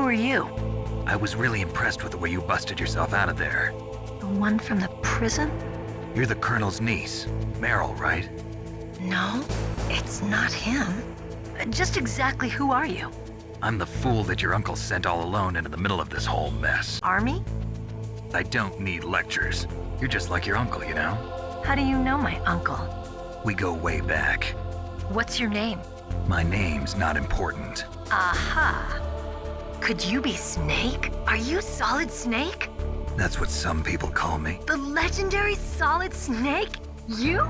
are you? I was really impressed with the way you busted yourself out of there. The one from the prison? You're the Colonel's niece, Meryl, right? No, it's not him. Just exactly who are you? I'm the fool that your uncle sent all alone into the middle of this whole mess. Army? I don't need lectures. You're just like your uncle, you know? How do you know my uncle? We go way back. What's your name? My name's not important. Aha. Could you be Snake? Are you Solid Snake? That's what some people call me. The legendary Solid Snake? You?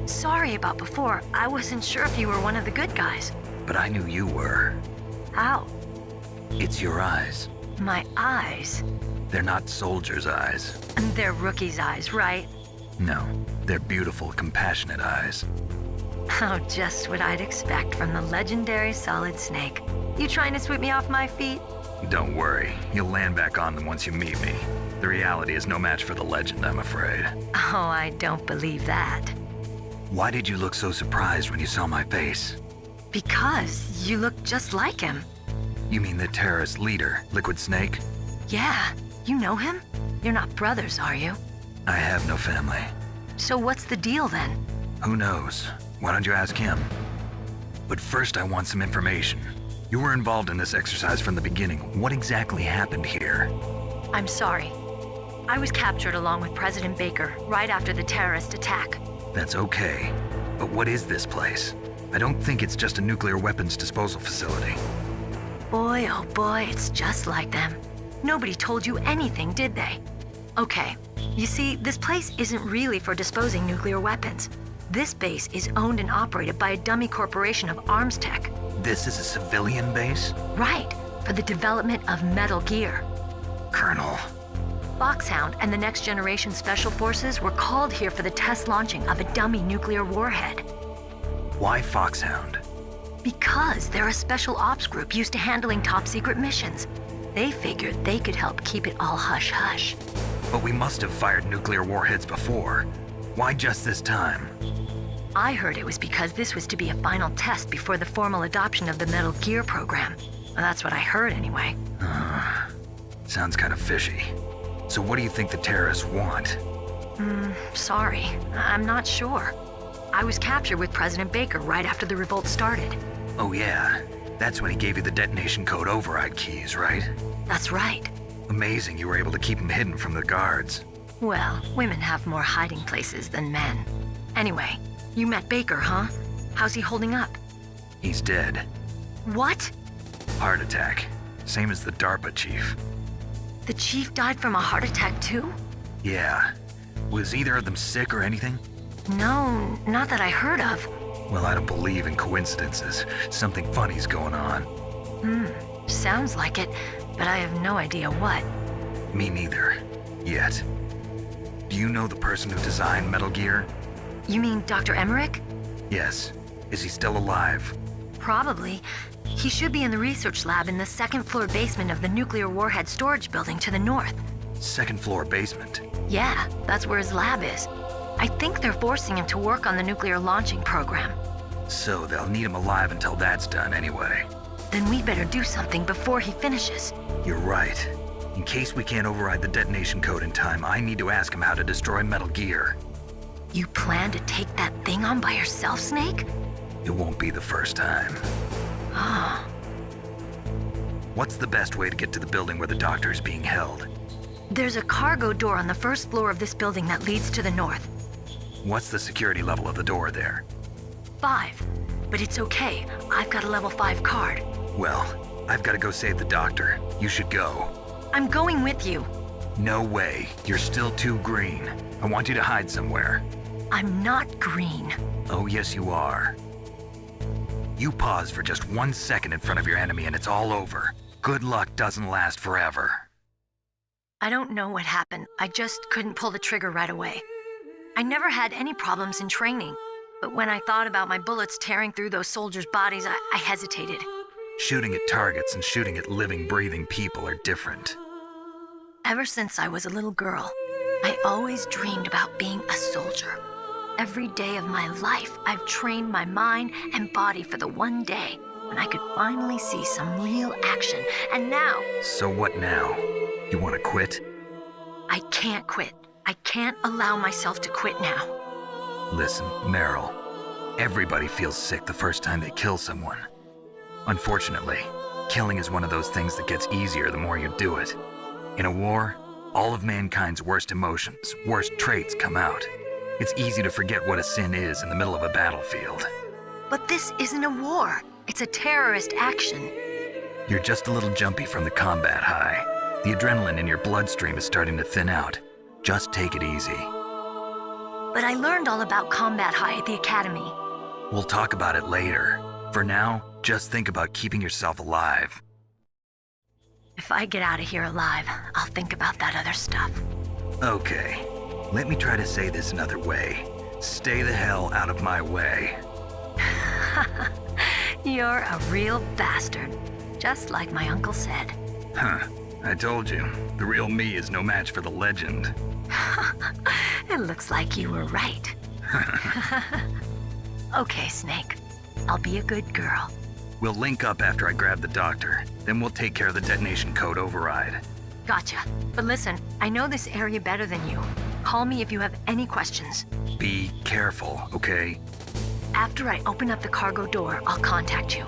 Sorry about before. I wasn't sure if you were one of the good guys. But I knew you were. How? It's your eyes. My eyes? They're not soldiers' eyes. They're rookies' eyes, right? No, they're beautiful, compassionate eyes. Oh, just what I'd expect from the legendary Solid Snake. You trying to sweep me off my feet? Don't worry, you'll land back on them once you meet me. The reality is no match for the legend, I'm afraid. Oh, I don't believe that. Why did you look so surprised when you saw my face? Because you look just like him. You mean the terrorist leader, Liquid Snake? Yeah, you know him? You're not brothers, are you? I have no family. So what's the deal then? Who knows? Why don't you ask him? But first I want some information. You were involved in this exercise from the beginning. What exactly happened here? I'm sorry. I was captured along with President Baker right after the terrorist attack. That's okay. But what is this place? I don't think it's just a nuclear weapons disposal facility. Boy, oh boy, it's just like them. Nobody told you anything, did they? Okay, you see, this place isn't really for disposing nuclear weapons. This base is owned and operated by a dummy corporation of arms tech. This is a civilian base? Right, for the development of Metal Gear. Colonel. Foxhound and the Next Generation Special Forces were called here for the test launching of a dummy nuclear warhead. Why Foxhound? Because they're a special ops group used to handling top-secret missions. They figured they could help keep it all hush-hush. But we must have fired nuclear warheads before. Why just this time? I heard it was because this was to be a final test before the formal adoption of the Metal Gear program. Well, that's what I heard anyway. Sounds kind of fishy. So what do you think the terrorists want? Sorry. I'm not sure. I was captured with President Baker right after the revolt started. Oh yeah, that's when he gave you the detonation code override keys, right? That's right. Amazing you were able to keep him hidden from the guards. Well, women have more hiding places than men. Anyway, you met Baker, huh? How's he holding up? He's dead. What? Heart attack. Same as the DARPA chief. The chief died from a heart attack too? Yeah. Was either of them sick or anything? No, not that I heard of. Well, I don't believe in coincidences. Something funny's going on. Sounds like it, but I have no idea what. Me neither. Yet. Do you know the person who designed Metal Gear? You mean Dr. Emmerich? Yes. Is he still alive? Probably. He should be in the research lab in the second-floor basement of the nuclear warhead storage building to the north. Second-floor basement? Yeah, that's where his lab is. I think they're forcing him to work on the nuclear launching program. So they'll need him alive until that's done anyway. Then we better do something before he finishes. You're right. In case we can't override the detonation code in time, I need to ask him how to destroy Metal Gear. You plan to take that thing on by yourself, Snake? It won't be the first time. Ah. What's the best way to get to the building where the doctor is being held? There's a cargo door on the first floor of this building that leads to the north. What's the security level of the door there? 5. But it's okay. I've got a level 5 card. Well, I've got to go save the doctor. You should go. I'm going with you. No way. You're still too green. I want you to hide somewhere. I'm not green. Oh, yes, you are. You pause for just 1 second in front of your enemy and it's all over. Good luck doesn't last forever. I don't know what happened. I just couldn't pull the trigger right away. I never had any problems in training, but when I thought about my bullets tearing through those soldiers' bodies, I hesitated. Shooting at targets and shooting at living, breathing people are different. Ever since I was a little girl, I always dreamed about being a soldier. Every day of my life, I've trained my mind and body for the one day when I could finally see some real action. And now, So what now? You want to quit? I can't quit. I can't allow myself to quit now. Listen, Meryl. Everybody feels sick the first time they kill someone. Unfortunately, killing is one of those things that gets easier the more you do it. In a war, all of mankind's worst emotions, worst traits come out. It's easy to forget what a sin is in the middle of a battlefield. But this isn't a war. It's a terrorist action. You're just a little jumpy from the combat high. The adrenaline in your bloodstream is starting to thin out. Just take it easy. But I learned all about combat high at the academy. We'll talk about it later. For now, just think about keeping yourself alive. If I get out of here alive, I'll think about that other stuff. Okay, let me try to say this another way. Stay the hell out of my way. You're a real bastard, just like my uncle said. Huh, I told you, the real me is no match for the legend. It looks like you were right. Okay, Snake. I'll be a good girl. We'll link up after I grab the doctor. Then we'll take care of the detonation code override. Gotcha. But listen, I know this area better than you. Call me if you have any questions. Be careful, okay? After I open up the cargo door, I'll contact you.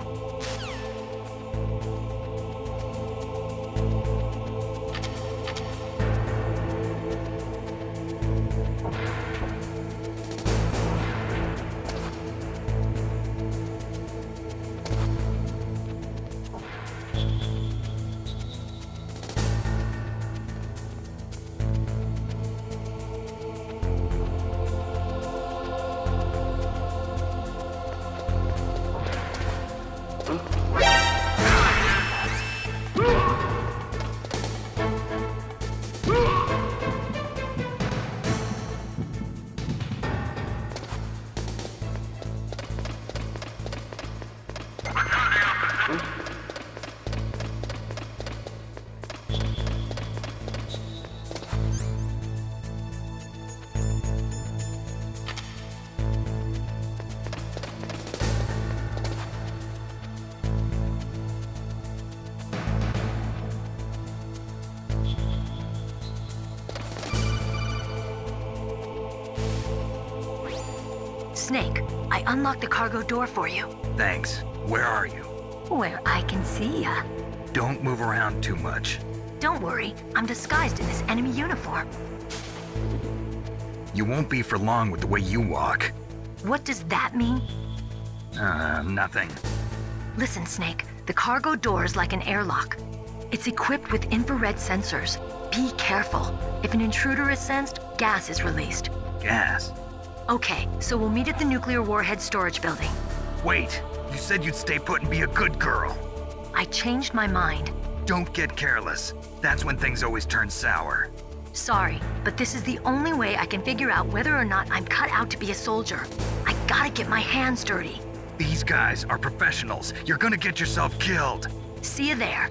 Snake, I unlocked the cargo door for you. Thanks. Where are you? Where I can see ya. Don't move around too much. Don't worry, I'm disguised in this enemy uniform. You won't be for long with the way you walk. What does that mean? Nothing. Listen, Snake, the cargo door is like an airlock. It's equipped with infrared sensors. Be careful. If an intruder is sensed, gas is released. Gas? Okay, so we'll meet at the nuclear warhead storage building. Wait, you said you'd stay put and be a good girl. I changed my mind. Don't get careless. That's when things always turn sour. Sorry, but this is the only way I can figure out whether or not I'm cut out to be a soldier. I gotta get my hands dirty. These guys are professionals. You're gonna get yourself killed. See you there.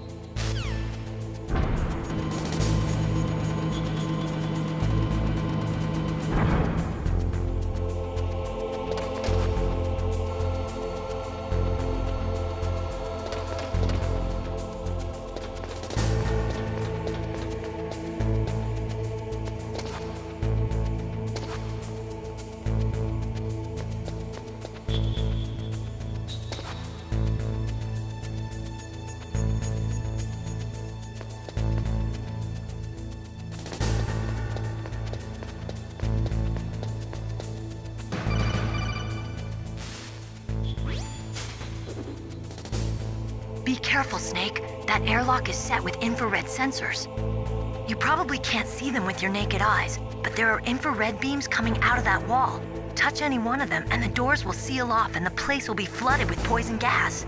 Be careful, Snake. That airlock is set with infrared sensors. You probably can't see them with your naked eyes, but there are infrared beams coming out of that wall. Touch any one of them and the doors will seal off and the place will be flooded with poison gas.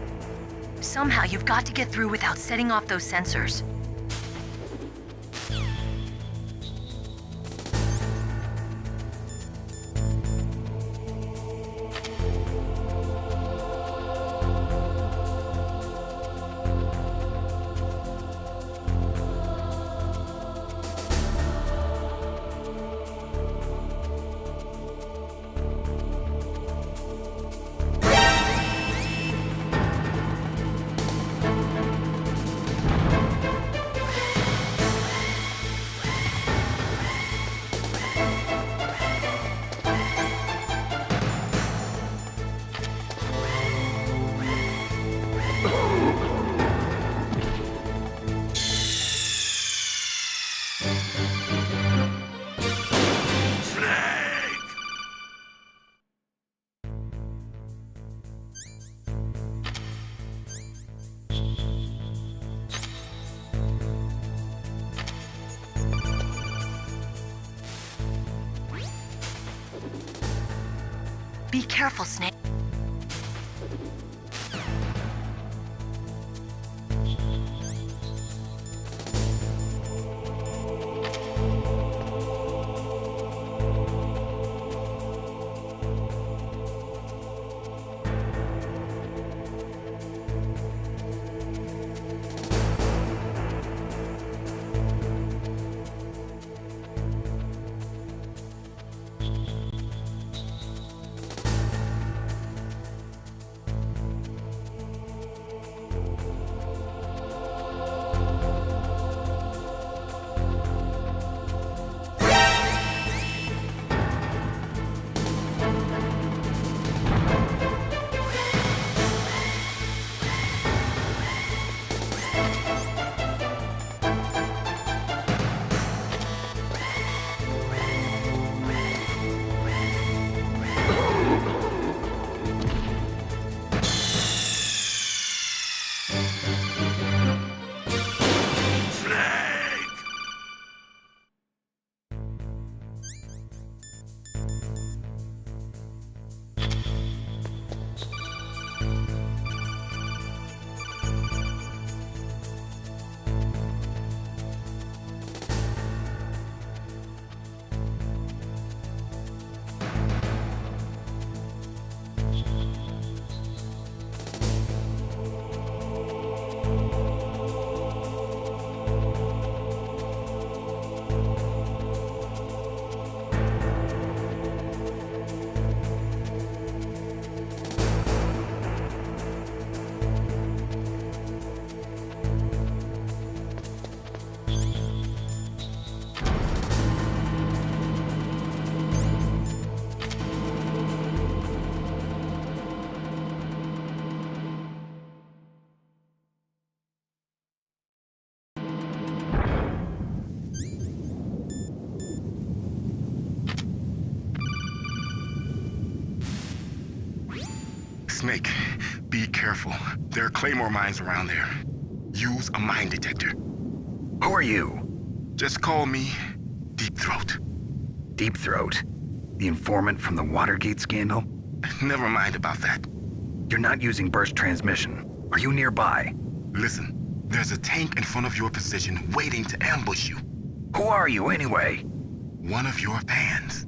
Somehow you've got to get through without setting off those sensors. Be careful, Snake. Snake, be careful. There are claymore mines around there. Use a mine detector. Who are you? Just call me Deep Throat. Deep Throat? The informant from the Watergate scandal? Never mind about that. You're not using burst transmission. Are you nearby? Listen, there's a tank in front of your position waiting to ambush you. Who are you anyway? One of your fans.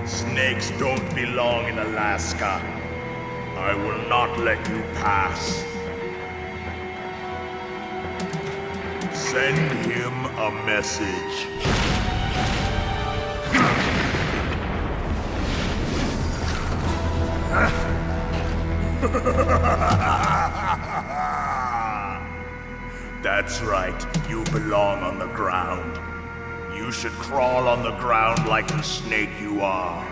Snakes don't belong in Alaska. I will not let you pass. Send him a message. That's right, you belong on the ground. You should crawl on the ground like the snake you are.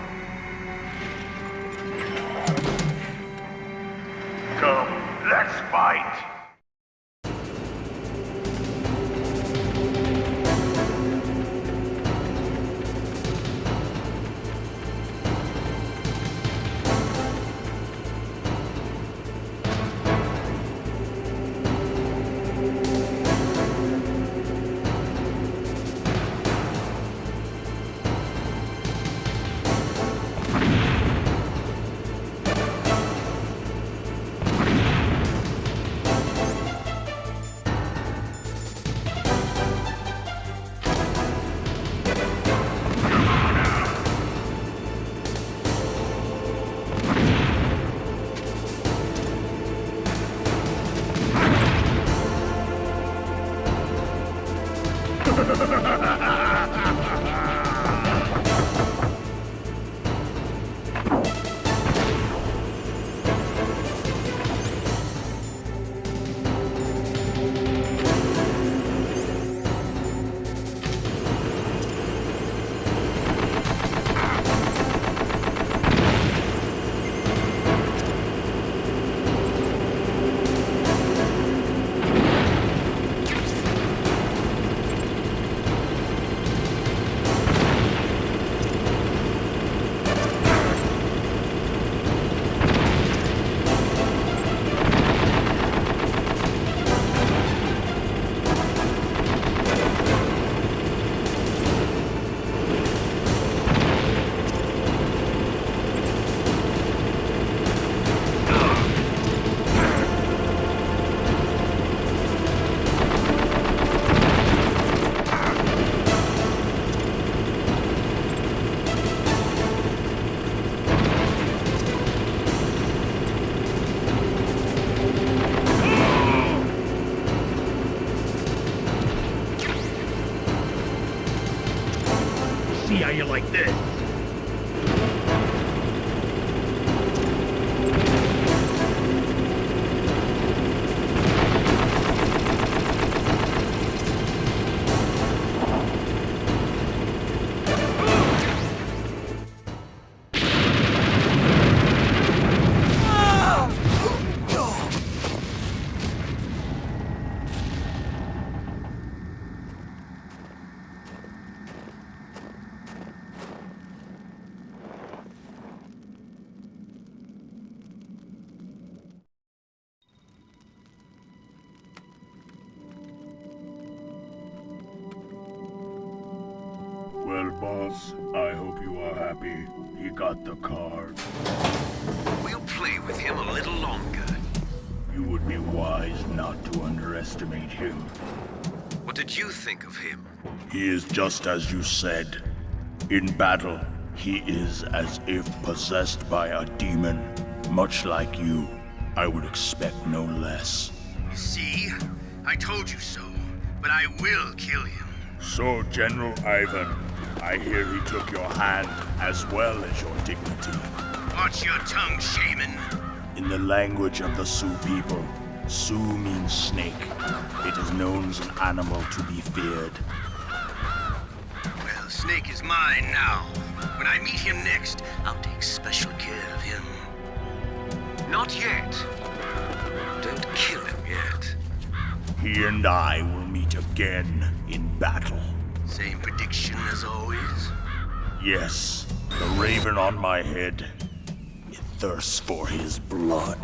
Come, let's fight! you like this. Well, boss, I hope you are happy. He got the card. We'll play with him a little longer. You would be wise not to underestimate him. What did you think of him? He is just as you said. In battle, he is as if possessed by a demon. Much like you, I would expect no less. See? I told you so. But I will kill him. So, General Ivan, I hear he took your hand as well as your dignity. Watch your tongue, shaman. In the language of the Sioux people, Sioux means snake. It is known as an animal to be feared. Well, Snake is mine now. When I meet him next, I'll take special care of him. Not yet. Don't kill him yet. He and I will meet again in battle. Same prediction as always? Yes, the raven on my head. It thirsts for his blood.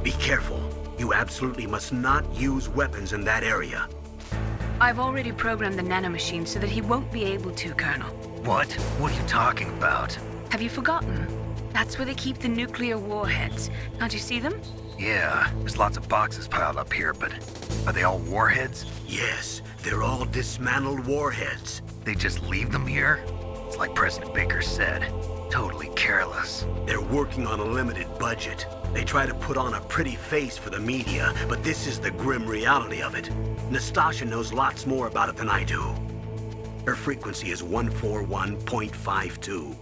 Be careful. You absolutely must not use weapons in that area. I've already programmed the nanomachine so that he won't be able to, Colonel. What? What are you talking about? Have you forgotten? That's where they keep the nuclear warheads. Can't you see them? Yeah, there's lots of boxes piled up here, but are they all warheads? Yes, they're all dismantled warheads. They just leave them here? It's like President Baker said. Totally careless. They're working on a limited budget. They try to put on a pretty face for the media, but this is the grim reality of it. Nastasha knows lots more about it than I do. Her frequency is 141.52.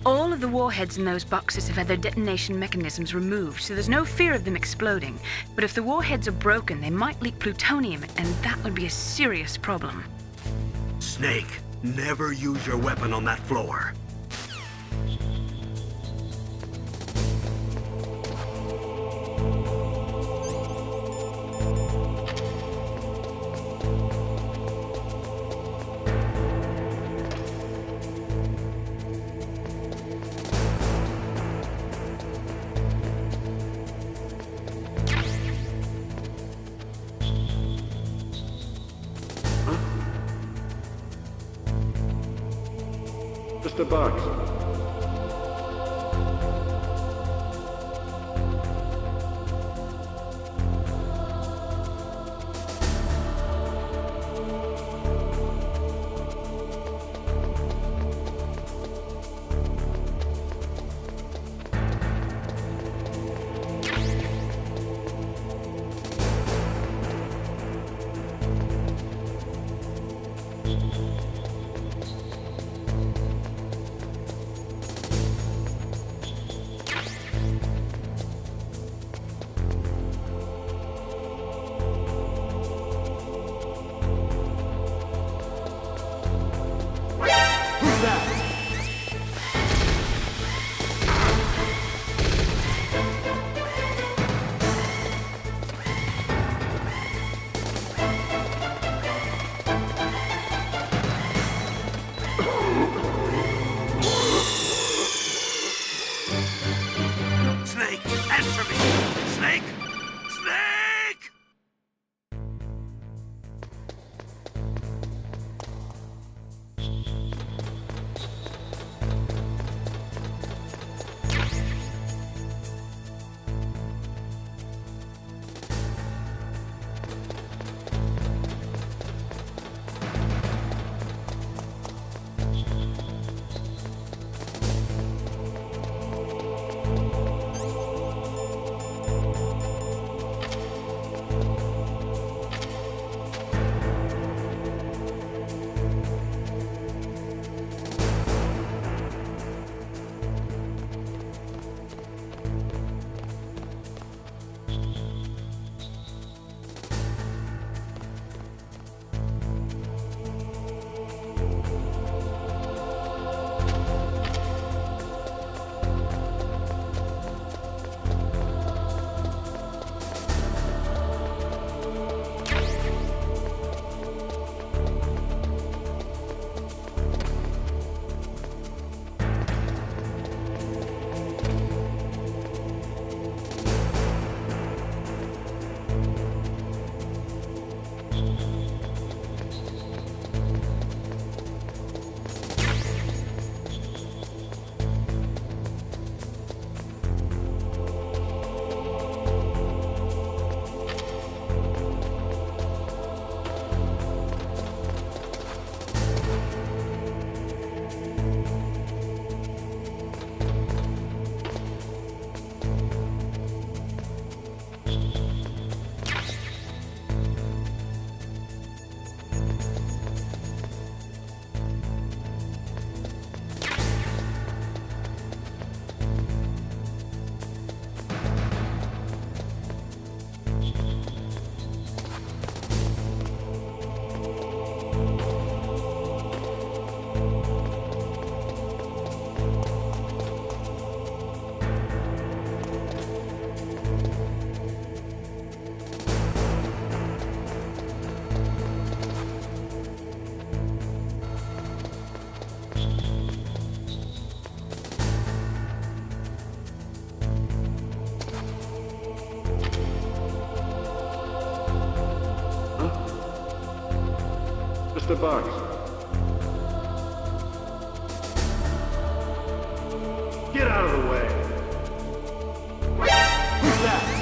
All of the warheads in those boxes have had their detonation mechanisms removed, so there's no fear of them exploding. But if the warheads are broken, they might leak plutonium, and that would be a serious problem. Snake, never use your weapon on that floor. Just a box. Answer me! Snake! Snake! Mr. Bugs. Get out of the way. Who's that?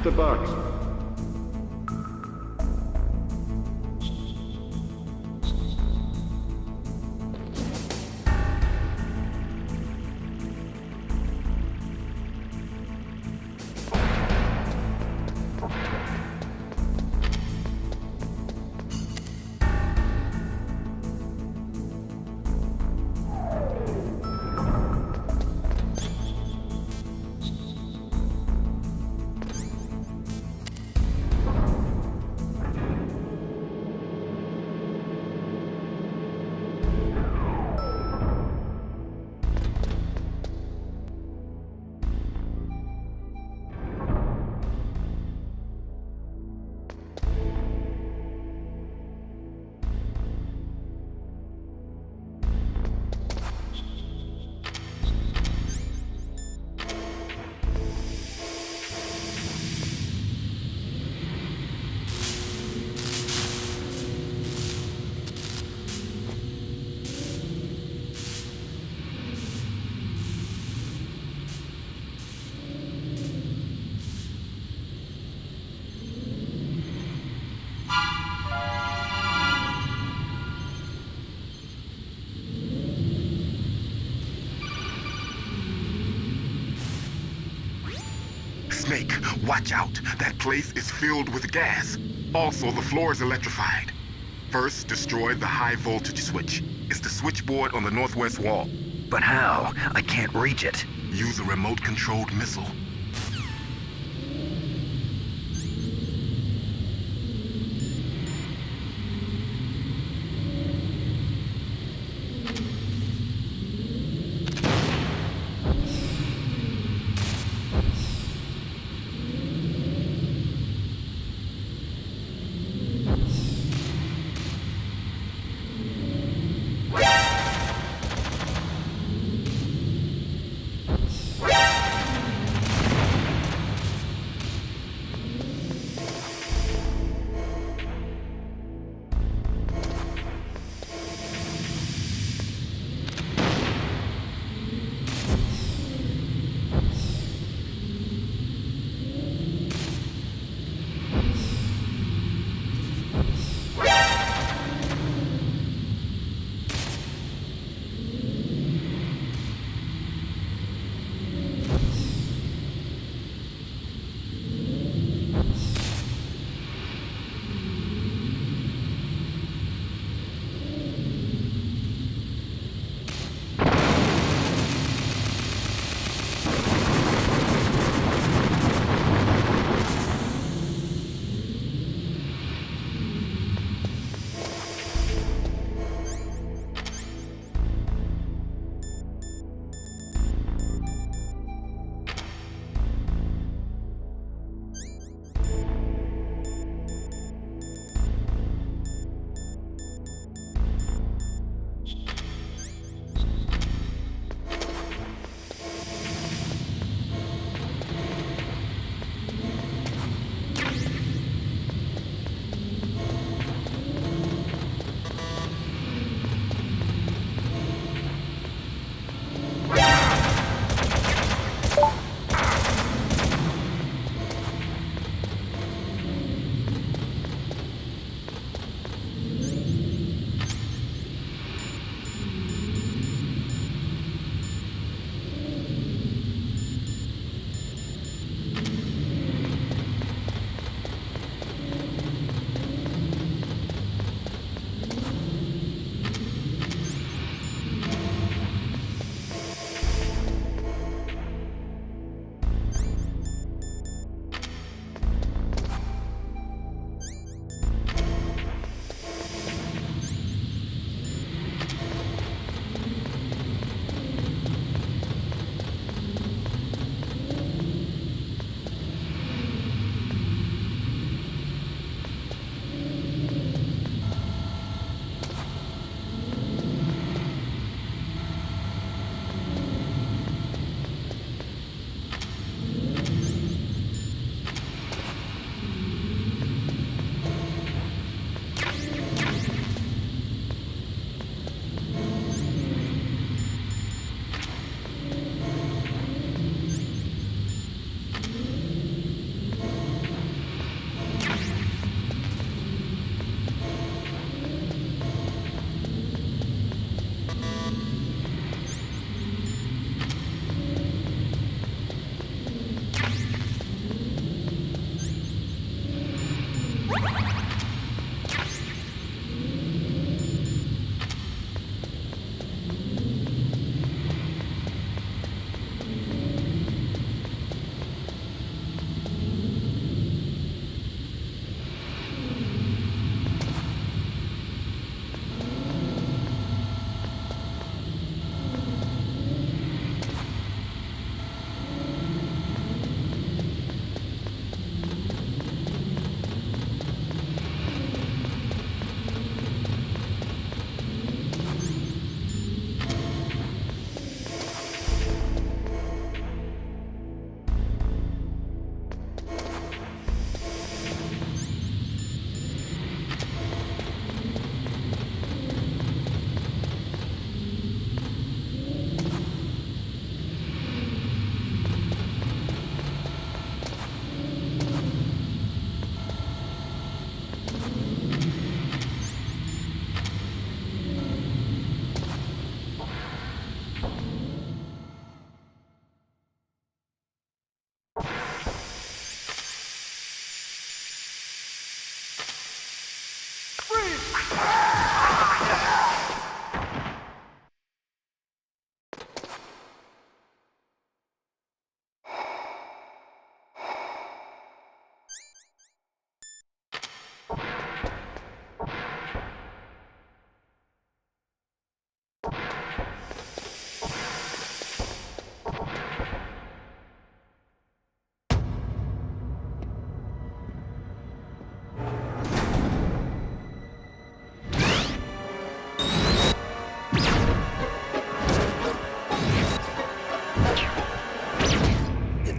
Mr. Buck. Snake, watch out. That place is filled with gas. Also, the floor is electrified. First, destroy the high voltage switch. It's the switchboard on the northwest wall. But how? I can't reach it. Use a remote-controlled missile.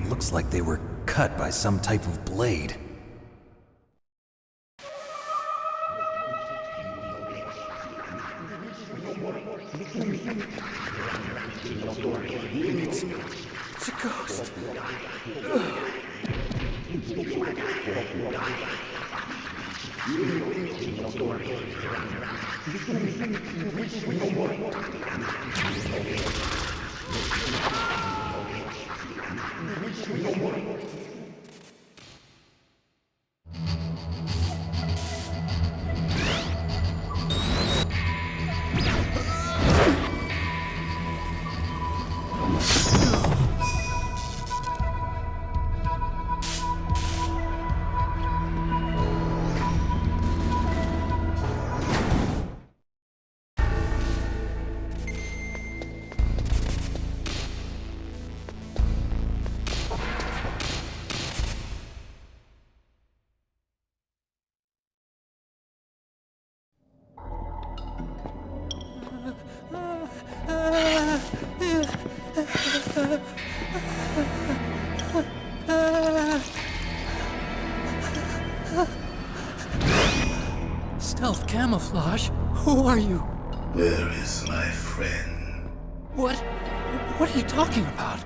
Looks like they were cut by some type of blade. It's a ghost. Stealth camouflage? Who are you? Where is my friend? What are you talking about?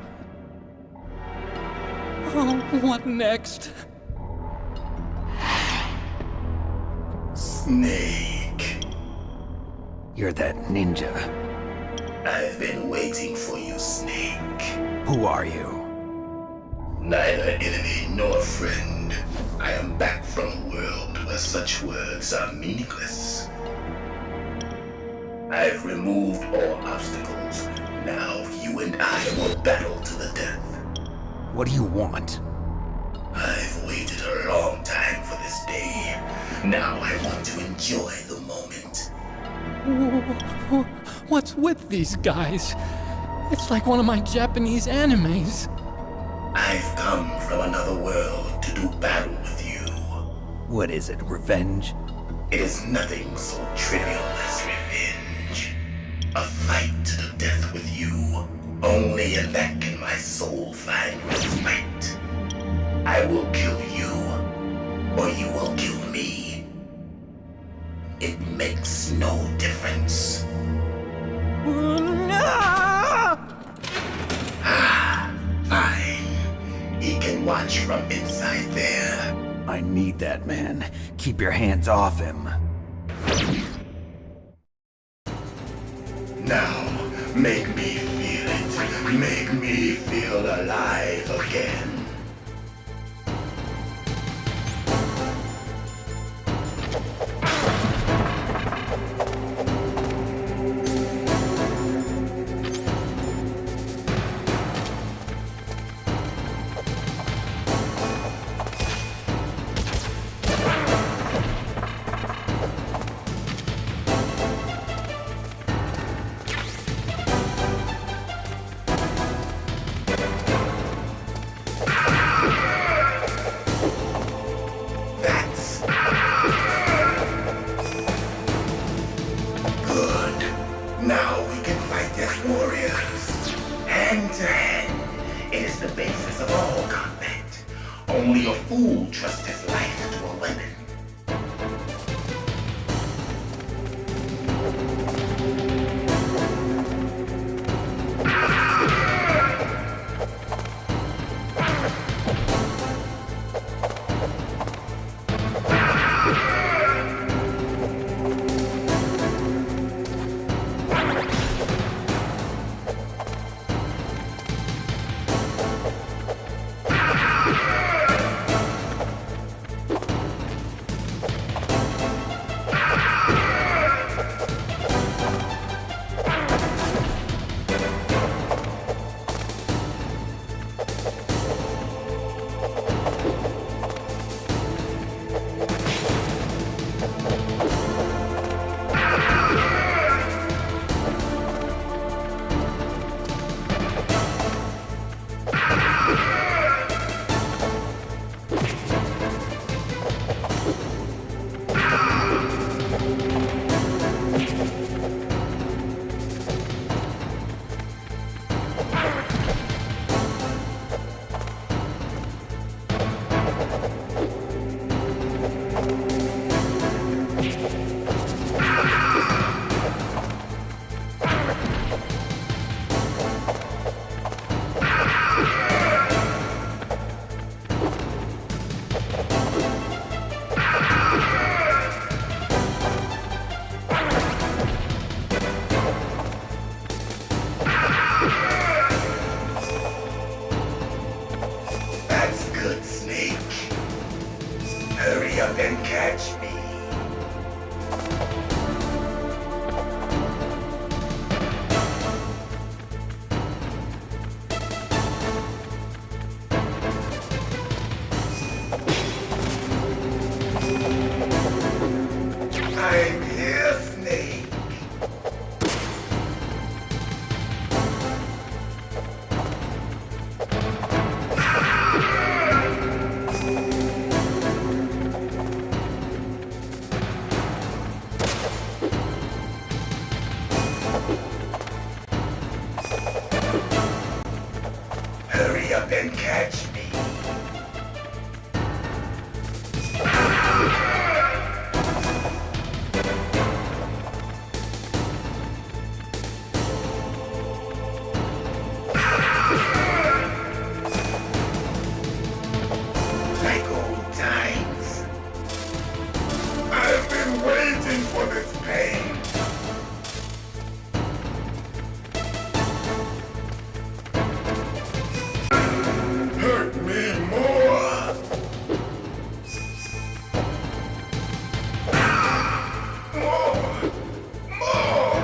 Oh, what next? Snake. You're that ninja. I've been waiting for you, Snake. Who are you? Neither enemy nor friend. I am back from a world where such words are meaningless. I've removed all obstacles. Now you and I will battle to the death. What do you want? I've waited a long time for this day. Now I want to enjoy the moment. What's with these guys? It's like one of my Japanese animes. I've come from another world to do battle with you. What is it, revenge? It is nothing so trivial as revenge. A fight to the death with you. Only in that can my soul find respite. I will kill you, or you will kill me. It makes no difference. Fine. He can watch from inside there. I need that man. Keep your hands off him. Now, make me feel it. Make me feel alive again. and catch me. I'm here, Snake. Hurry up and catch me. Like old times. I've been waiting for this pain. Hurt me more. More.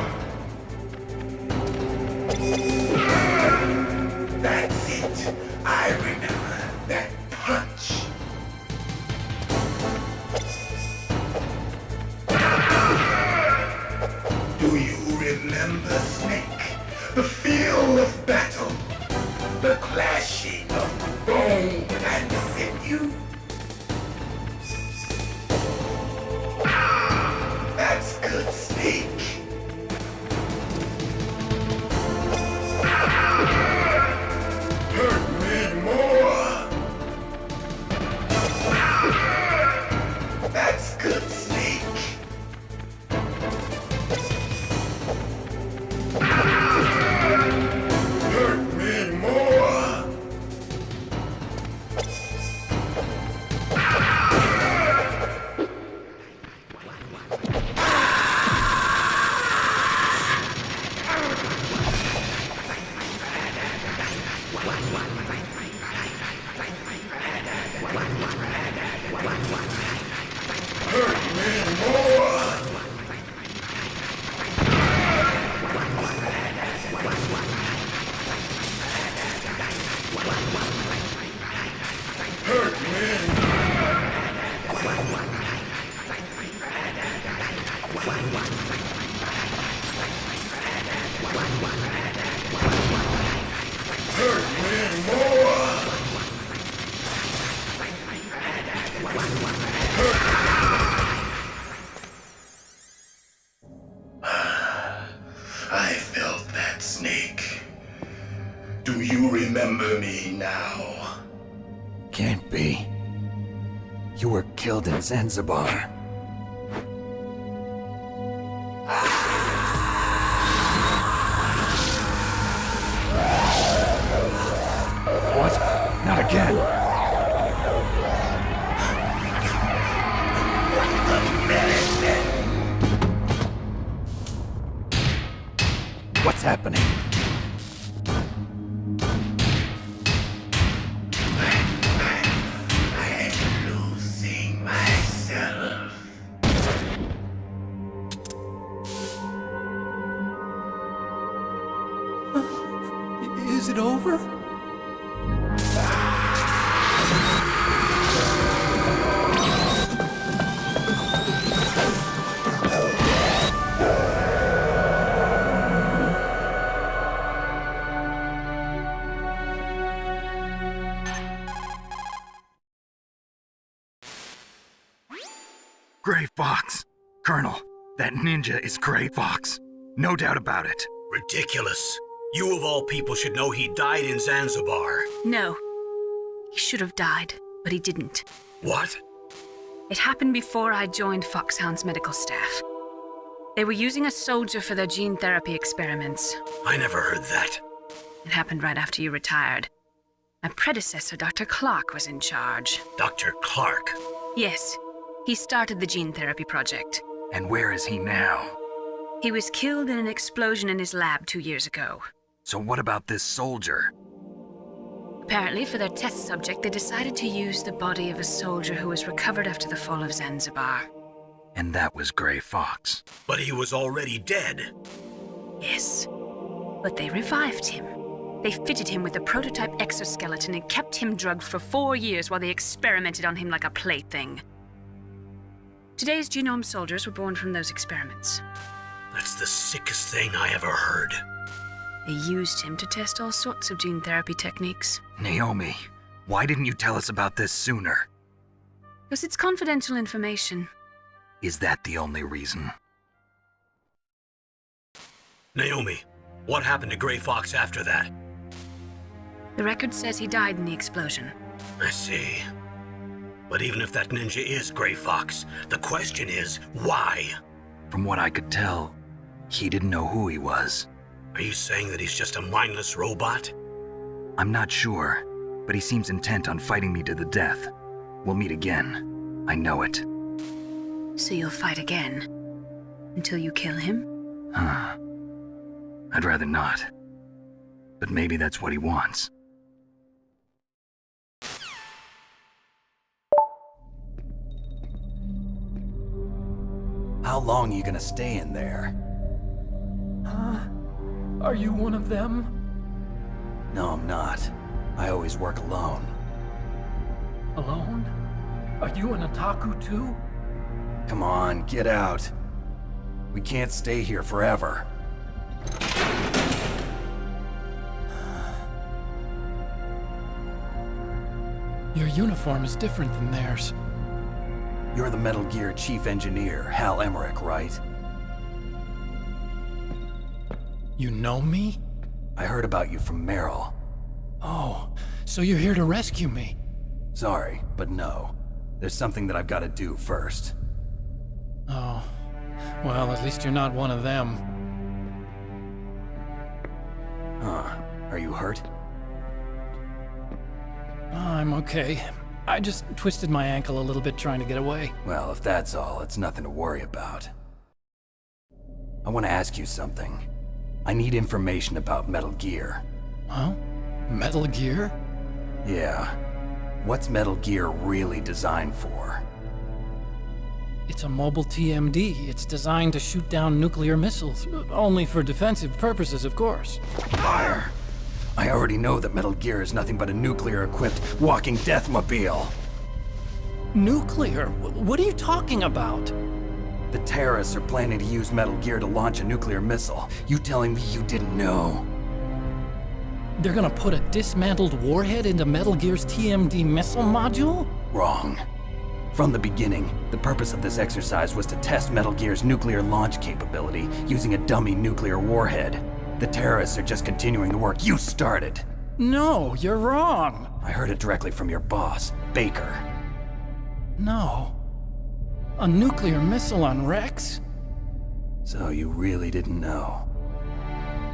That's it. I remember that punch. Do you remember, Snake? The feel of battle. The clashing of bone and sinew. That's good, Snake. Hurt me more. That's good, Snake. Hurt me more. Hurt me more. Hurt me. Hurt me more. I felt that, Snake. Do you remember me now? Can't be. You were killed in Zanzibar. What? Not again. What's happening? I'm losing myself. Is it over? Gray Fox! Colonel, that ninja is Gray Fox. No doubt about it. Ridiculous. You of all people should know he died in Zanzibar. No. He should have died, but he didn't. What? It happened before I joined Foxhound's medical staff. They were using a soldier for their gene therapy experiments. I never heard that. It happened right after you retired. My predecessor, Dr. Clark, was in charge. Dr. Clark? Yes. He started the gene therapy project. And where is he now? He was killed in an explosion in his lab 2 years ago. So what about this soldier? Apparently, for their test subject, they decided to use the body of a soldier who was recovered after the fall of Zanzibar. And that was Gray Fox. But he was already dead. Yes. But they revived him. They fitted him with a prototype exoskeleton and kept him drugged for 4 years while they experimented on him like a plaything. Today's genome soldiers were born from those experiments. That's the sickest thing I ever heard. They used him to test all sorts of gene therapy techniques. Naomi, why didn't you tell us about this sooner? Because it's confidential information. Is that the only reason? Naomi, what happened to Gray Fox after that? The record says he died in the explosion. I see. But even if that ninja is Gray Fox, the question is, why? From what I could tell, he didn't know who he was. Are you saying that he's just a mindless robot? I'm not sure, but he seems intent on fighting me to the death. We'll meet again. I know it. So you'll fight again? Until you kill him? I'd rather not. But maybe that's what he wants. How long are you gonna stay in there? Are you one of them? No, I'm not. I always work alone. Alone? Are you an otaku too? Come on, get out. We can't stay here forever. Your uniform is different than theirs. You're the Metal Gear Chief Engineer, Hal Emmerich, right? You know me? I heard about you from Meryl. Oh, so you're here to rescue me? Sorry, but no. There's something that I've got to do first. Oh, well, at least you're not one of them. Huh. Are you hurt? I'm okay. I just twisted my ankle a little bit trying to get away. Well, if that's all, it's nothing to worry about. I want to ask you something. I need information about Metal Gear. Huh? Metal Gear? Yeah. What's Metal Gear really designed for? It's a mobile TMD. It's designed to shoot down nuclear missiles. Only for defensive purposes, of course. Fire! I already know that Metal Gear is nothing but a nuclear-equipped walking deathmobile. Nuclear? What are you talking about? The terrorists are planning to use Metal Gear to launch a nuclear missile. You telling me you didn't know? They're gonna put a dismantled warhead into Metal Gear's TMD missile module? Wrong. From the beginning, the purpose of this exercise was to test Metal Gear's nuclear launch capability using a dummy nuclear warhead. The terrorists are just continuing the work you started. No, you're wrong. I heard it directly from your boss, Baker. No. A nuclear missile on Rex? So you really didn't know?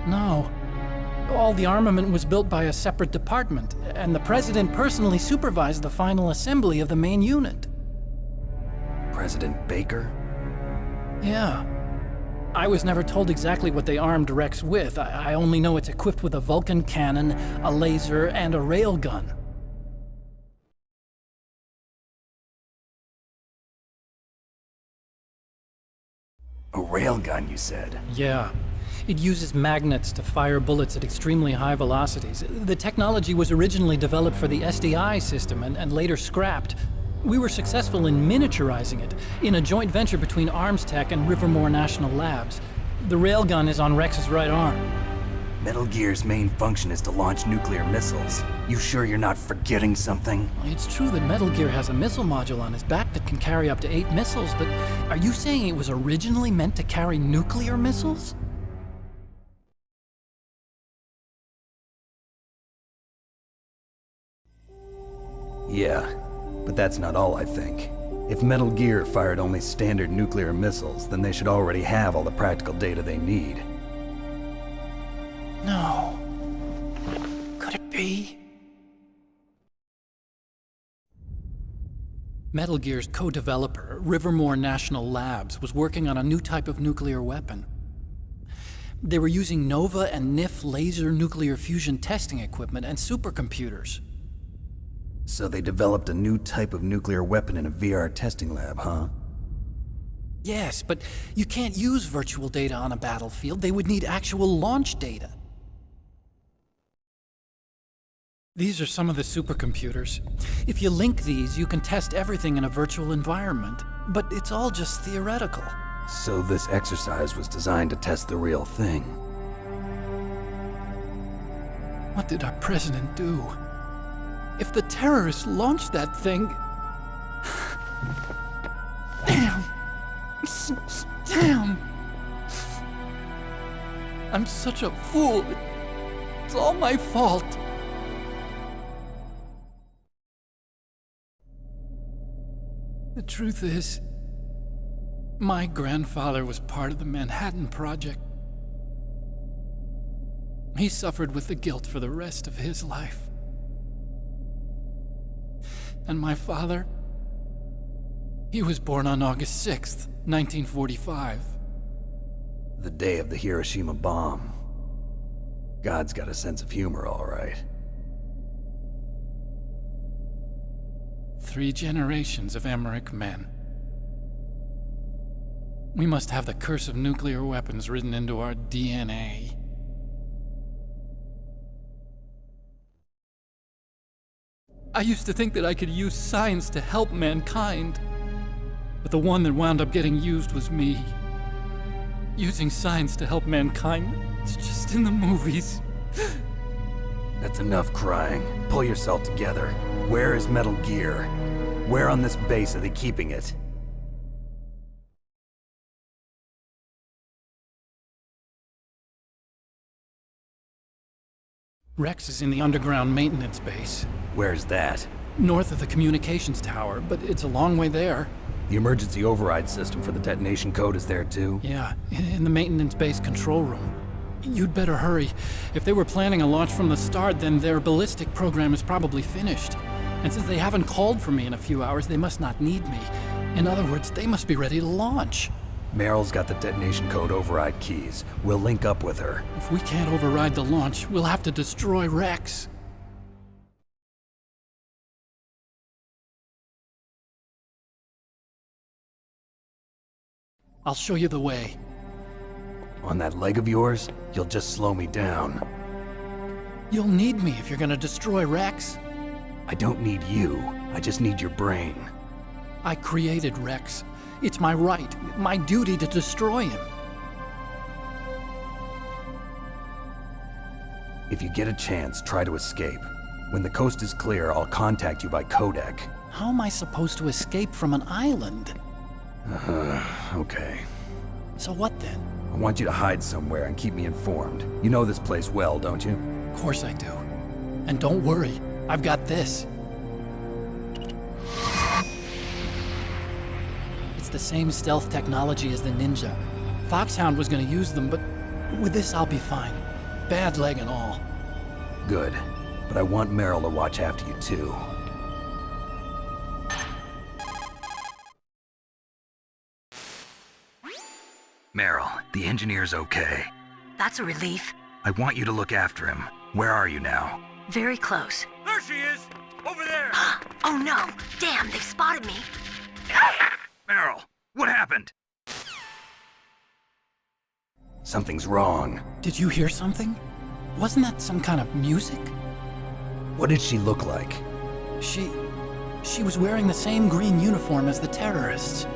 No. All the armament was built by a separate department, and the President personally supervised the final assembly of the main unit. President Baker? Yeah. I was never told exactly what they armed Rex with. I only know it's equipped with a Vulcan cannon, a laser, and a railgun. A railgun, you said? Yeah. It uses magnets to fire bullets at extremely high velocities. The technology was originally developed for the SDI system and later scrapped. We were successful in miniaturizing it in a joint venture between Arms Tech and Rivermore National Labs. The railgun is on Rex's right arm. Metal Gear's main function is to launch nuclear missiles. You sure you're not forgetting something? It's true that Metal Gear has a missile module on his back that can carry up to 8 missiles, but are you saying it was originally meant to carry nuclear missiles? Yeah, but that's not all I think. If Metal Gear fired only standard nuclear missiles, then they should already have all the practical data they need. No. Could it be? Metal Gear's co-developer, Rivermore National Labs, was working on a new type of nuclear weapon. They were using NOVA and NIF laser nuclear fusion testing equipment and supercomputers. So they developed a new type of nuclear weapon in a VR testing lab, huh? Yes, but you can't use virtual data on a battlefield. They would need actual launch data. These are some of the supercomputers. If you link these, you can test everything in a virtual environment. But it's all just theoretical. So this exercise was designed to test the real thing. What did our president do? If the terrorists launched that thing... Damn! Damn! I'm such a fool. It's all my fault. The truth is, my grandfather was part of the Manhattan Project. He suffered with the guilt for the rest of his life. And my father, he was born on August 6th, 1945. The day of the Hiroshima bomb. God's got a sense of humor, all right. 3 generations of Emmerich men. We must have the curse of nuclear weapons written into our DNA. I used to think that I could use science to help mankind, but the one that wound up getting used was me. Using science to help mankind, it's just in the movies. That's enough crying. Pull yourself together. Where is Metal Gear? Where on this base are they keeping it? Rex is in the underground maintenance base. Where's that? North of the communications tower, but it's a long way there. The emergency override system for the detonation code is there too? Yeah, in the maintenance base control room. You'd better hurry. If they were planning a launch from the start, then their ballistic program is probably finished. And since they haven't called for me in a few hours, they must not need me. In other words, they must be ready to launch. Meryl's got the detonation code override keys. We'll link up with her. If we can't override the launch, we'll have to destroy Rex. I'll show you the way. On that leg of yours, you'll just slow me down. You'll need me if you're gonna destroy Rex. I don't need you. I just need your brain. I created Rex. It's my right, my duty to destroy him. If you get a chance, try to escape. When the coast is clear, I'll contact you by codec. How am I supposed to escape from an island? Okay. So what then? I want you to hide somewhere and keep me informed. You know this place well, don't you? Of course I do. And don't worry, I've got this. It's the same stealth technology as the Ninja. Foxhound was gonna use them, but with this I'll be fine. Bad leg and all. Good. But I want Meryl to watch after you too. Meryl, the engineer's okay. That's a relief. I want you to look after him. Where are you now? Very close. There she is! Over there! Oh no! Damn, they've spotted me! Meryl, what happened? Something's wrong. Did you hear something? Wasn't that some kind of music? What did she look like? She was wearing the same green uniform as the terrorists.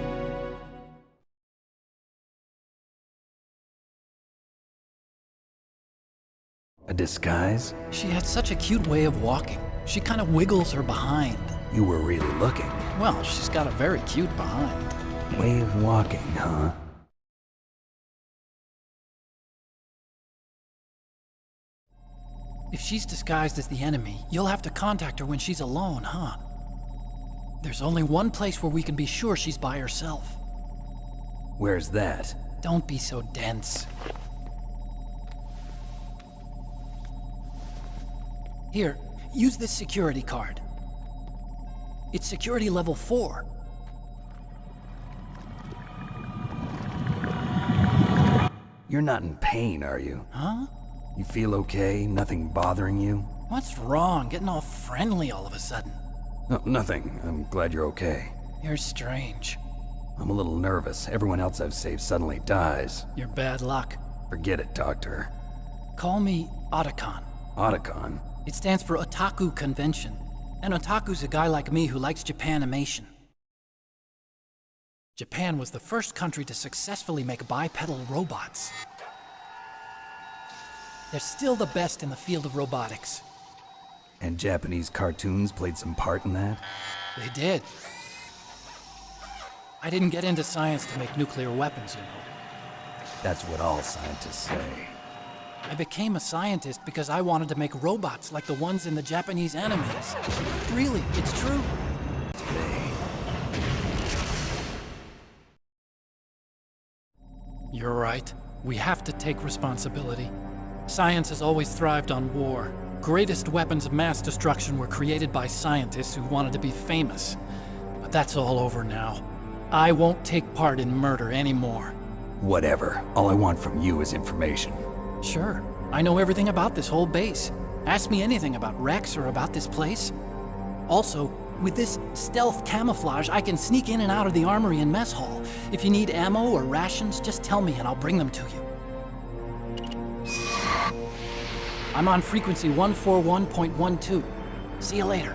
A disguise? She had such a cute way of walking. She kind of wiggles her behind. You were really looking. Well, she's got a very cute behind. Way of walking, huh? If she's disguised as the enemy, you'll have to contact her when she's alone, huh? There's only one place where we can be sure she's by herself. Where's that? Don't be so dense. Here, use this security card. It's security level 4. You're not in pain, are you? Huh? You feel okay? Nothing bothering you? What's wrong? Getting all friendly all of a sudden. No, nothing. I'm glad you're okay. You're strange. I'm a little nervous. Everyone else I've saved suddenly dies. You're bad luck. Forget it, Doctor. Call me Otacon. Otacon? It stands for Otaku Convention. An otaku's a guy like me who likes Japanimation. Japan was the first country to successfully make bipedal robots. They're still the best in the field of robotics. And Japanese cartoons played some part in that? They did. I didn't get into science to make nuclear weapons, you know. That's what all scientists say. I became a scientist because I wanted to make robots like the ones in the Japanese animes. Really, it's true. You're right. We have to take responsibility. Science has always thrived on war. Greatest weapons of mass destruction were created by scientists who wanted to be famous. But that's all over now. I won't take part in murder anymore. Whatever. All I want from you is information. Sure. I know everything about this whole base. Ask me anything about Rex or about this place. Also, with this stealth camouflage, I can sneak in and out of the armory and mess hall. If you need ammo or rations, just tell me and I'll bring them to you. I'm on frequency 141.12. See you later.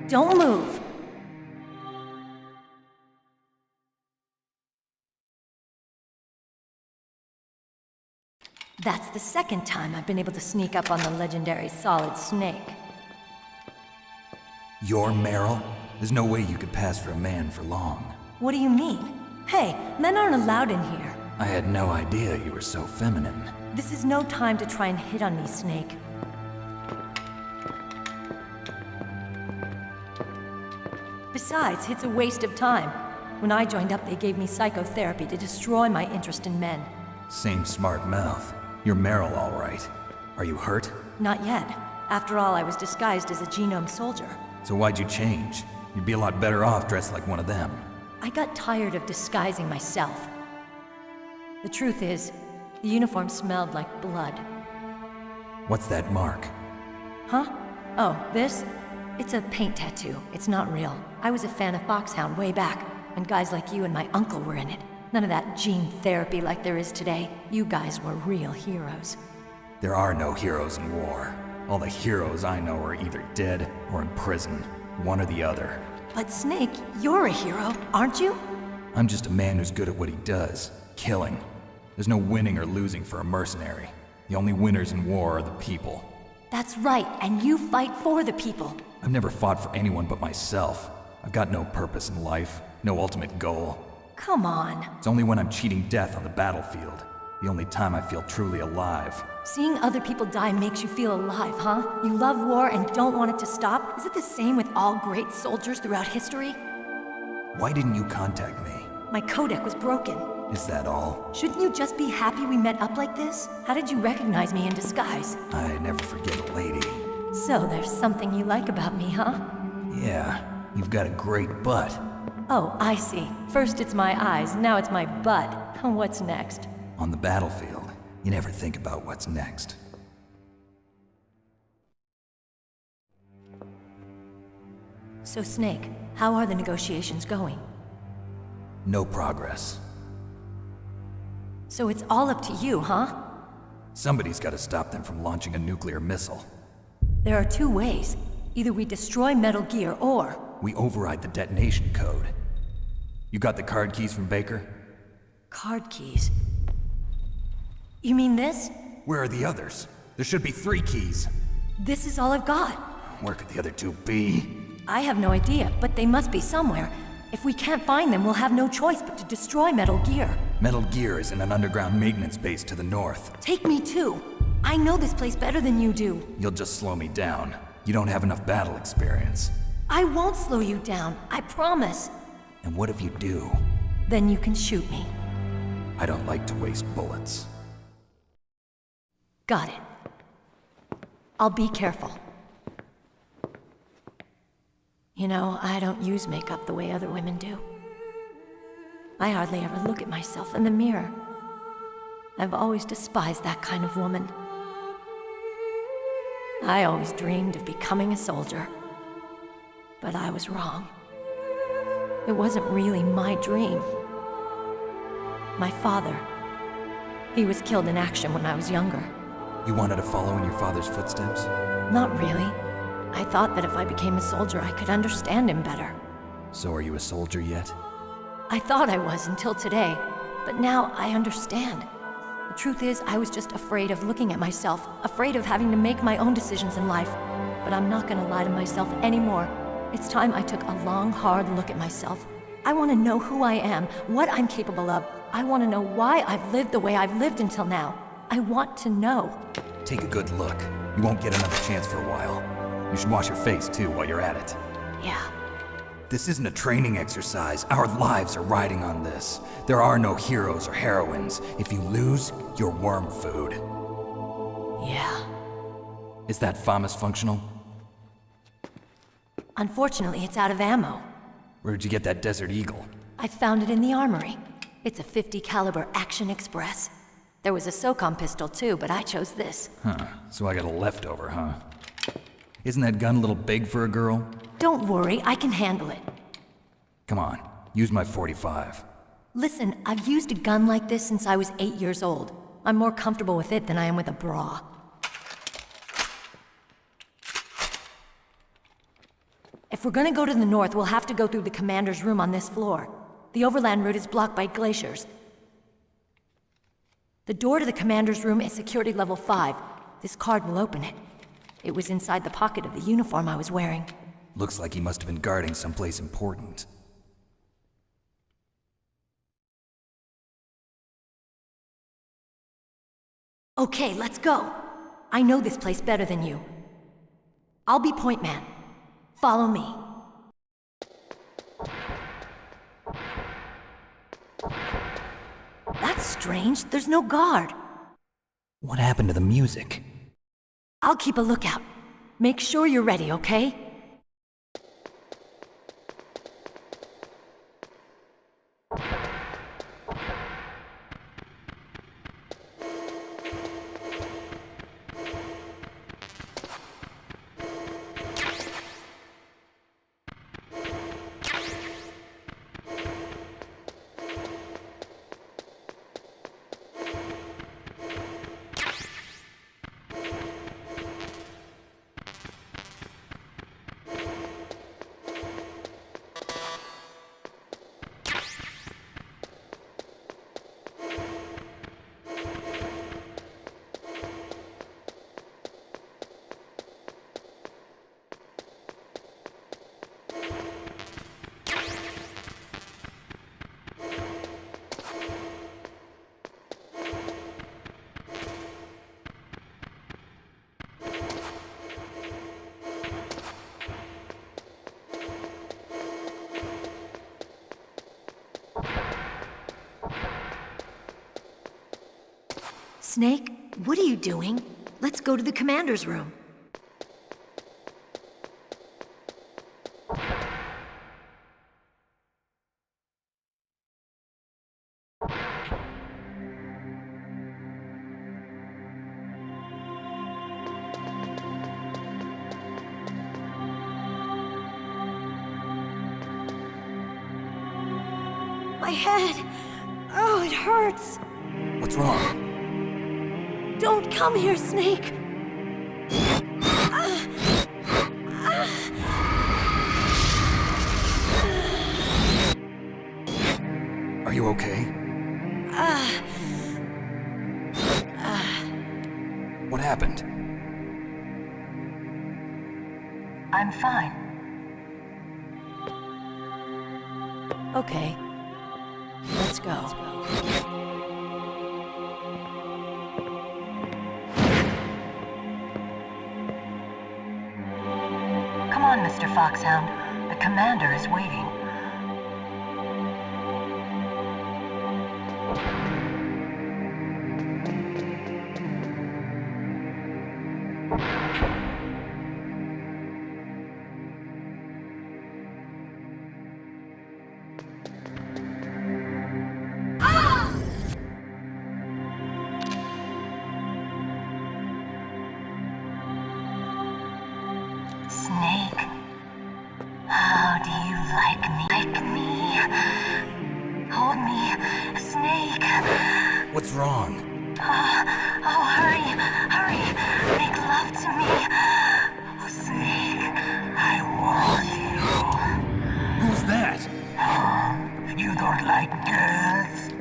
Don't move. That's the second time I've been able to sneak up on the legendary Solid Snake. You're Meryl? There's no way you could pass for a man for long. What do you mean? Hey, men aren't allowed in here. I had no idea you were so feminine. This is no time to try and hit on me, Snake. Besides, it's a waste of time. When I joined up, they gave me psychotherapy to destroy my interest in men. Same smart mouth. You're Meryl, all right. Are you hurt? Not yet. After all, I was disguised as a genome soldier. So why'd you change? You'd be a lot better off dressed like one of them. I got tired of disguising myself. The truth is, the uniform smelled like blood. What's that mark? Huh? Oh, this? It's a paint tattoo. It's not real. I was a fan of Foxhound way back, and guys like you and my uncle were in it. None of that gene therapy like there is today. You guys were real heroes. There are no heroes in war. All the heroes I know are either dead or in prison. One or the other. But Snake, you're a hero, aren't you? I'm just a man who's good at what he does. Killing. There's no winning or losing for a mercenary. The only winners in war are the people. That's right, and you fight for the people. I've never fought for anyone but myself. I've got no purpose in life, no ultimate goal. Come on. It's only when I'm cheating death on the battlefield. The only time I feel truly alive. Seeing other people die makes you feel alive, huh? You love war and don't want it to stop? Is it the same with all great soldiers throughout history? Why didn't you contact me? My codec was broken. Is that all? Shouldn't you just be happy we met up like this? How did you recognize me in disguise? I never forget a lady. So there's something you like about me, huh? Yeah, you've got a great butt. Oh, I see. First it's my eyes, now it's my butt. What's next? On the battlefield, you never think about what's next. So Snake, how are the negotiations going? No progress. So it's all up to you, huh? Somebody's got to stop them from launching a nuclear missile. There are two ways. Either we destroy Metal Gear, or... we override the detonation code. You got the card keys from Baker? Card keys? You mean this? Where are the others? There should be 3 keys. This is all I've got. Where could the other 2 be? I have no idea, but they must be somewhere. If we can't find them, we'll have no choice but to destroy Metal Gear. Metal Gear is in an underground maintenance base to the north. Take me too. I know this place better than you do. You'll just slow me down. You don't have enough battle experience. I won't slow you down, I promise. And what if you do? Then you can shoot me. I don't like to waste bullets. Got it. I'll be careful. You know, I don't use makeup the way other women do. I hardly ever look at myself in the mirror. I've always despised that kind of woman. I always dreamed of becoming a soldier. But I was wrong. It wasn't really my dream. My father, he was killed in action when I was younger. You wanted to follow in your father's footsteps? Not really. I thought that if I became a soldier, I could understand him better. So are you a soldier yet? I thought I was until today, but now I understand. The truth is, I was just afraid of looking at myself, afraid of having to make my own decisions in life. But I'm not gonna lie to myself anymore. It's time I took a long, hard look at myself. I want to know who I am, what I'm capable of. I want to know why I've lived the way I've lived until now. I want to know. Take a good look. You won't get another chance for a while. You should wash your face, too, while you're at it. Yeah. This isn't a training exercise. Our lives are riding on this. There are no heroes or heroines. If you lose, you're worm food. Yeah. Is that FAMAS functional? Unfortunately, it's out of ammo. Where'd you get that Desert Eagle? I found it in the armory. It's a .50 caliber Action Express. There was a SOCOM pistol too, but I chose this. Huh, so I got a leftover, huh? Isn't that gun a little big for a girl? Don't worry, I can handle it. Come on, use my .45. Listen, I've used a gun like this since I was 8 years old. I'm more comfortable with it than I am with a bra. If we're gonna go to the north, we'll have to go through the commander's room on this floor. The overland route is blocked by glaciers. The door to the commander's room is security level 5. This card will open it. It was inside the pocket of the uniform I was wearing. Looks like he must have been guarding someplace important. Okay, let's go. I know this place better than you. I'll be point man. Follow me. That's strange. There's no guard. What happened to the music? I'll keep a lookout. Make sure you're ready, okay? Snake, what are you doing? Let's go to the commander's room. My head! Oh, it hurts! What's wrong? Don't come here, Snake! Are you okay? What happened? I'm fine. Okay. Let's go. Come on, Mr. Foxhound. The commander is waiting. Snake, how do you like me? Like me? Hold me, Snake. What's wrong? Oh, hurry, hurry. Make love to me. Oh, Snake, I want you. Who's that? Oh, you don't like girls?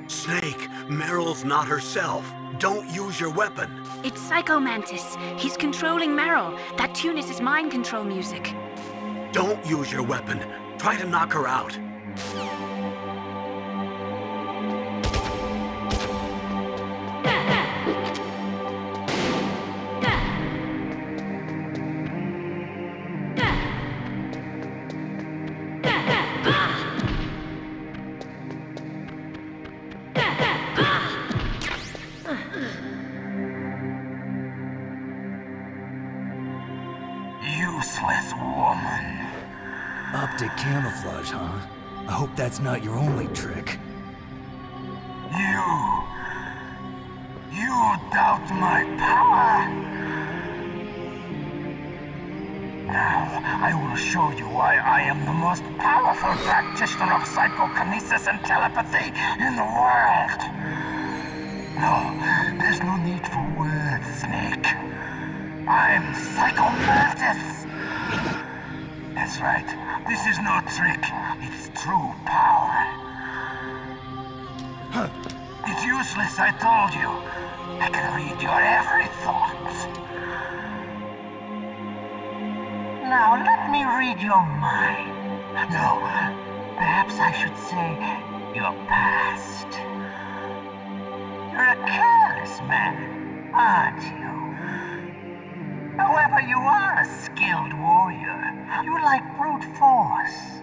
Snake, Meryl's not herself. Don't use your weapon. It's Psycho Mantis. He's controlling Meryl. That tune is his mind control music. Don't use your weapon. Try to knock her out. Useless woman. Optic camouflage, huh? I hope that's not your only trick. You doubt my power? Now, I will show you why I am the most powerful practitioner of psychokinesis and telepathy in the world. No, there's no need for words, Snake. I'm Psycho Mantis! That's right. This is no trick. It's true power. Huh. It's useless, I told you. I can read your every thought. Now let me read your mind. No, perhaps I should say your past. You're a careless man, aren't you? However, you are a skilled warrior. You like brute force.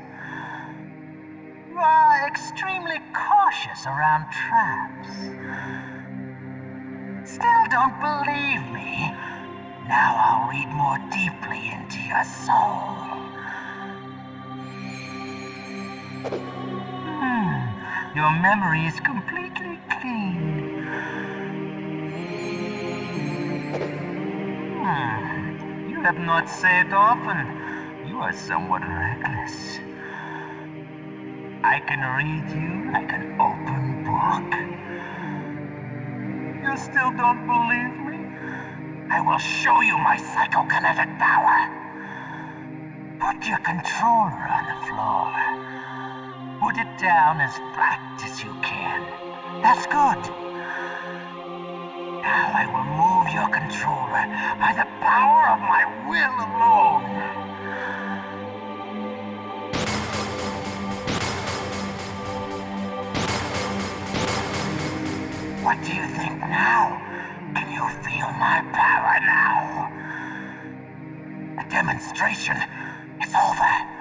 You are extremely cautious around traps. Still don't believe me? Now I'll read more deeply into your soul. Your memory is completely clean. You have not said often. You are somewhat reckless. I can read you like an open book. You still don't believe me? I will show you my psychokinetic power. Put your controller on the floor. Put it down as flat as you can. That's good. Now I will move your controller by the power of my will alone. What do you think now? Can you feel my power now? The demonstration is over.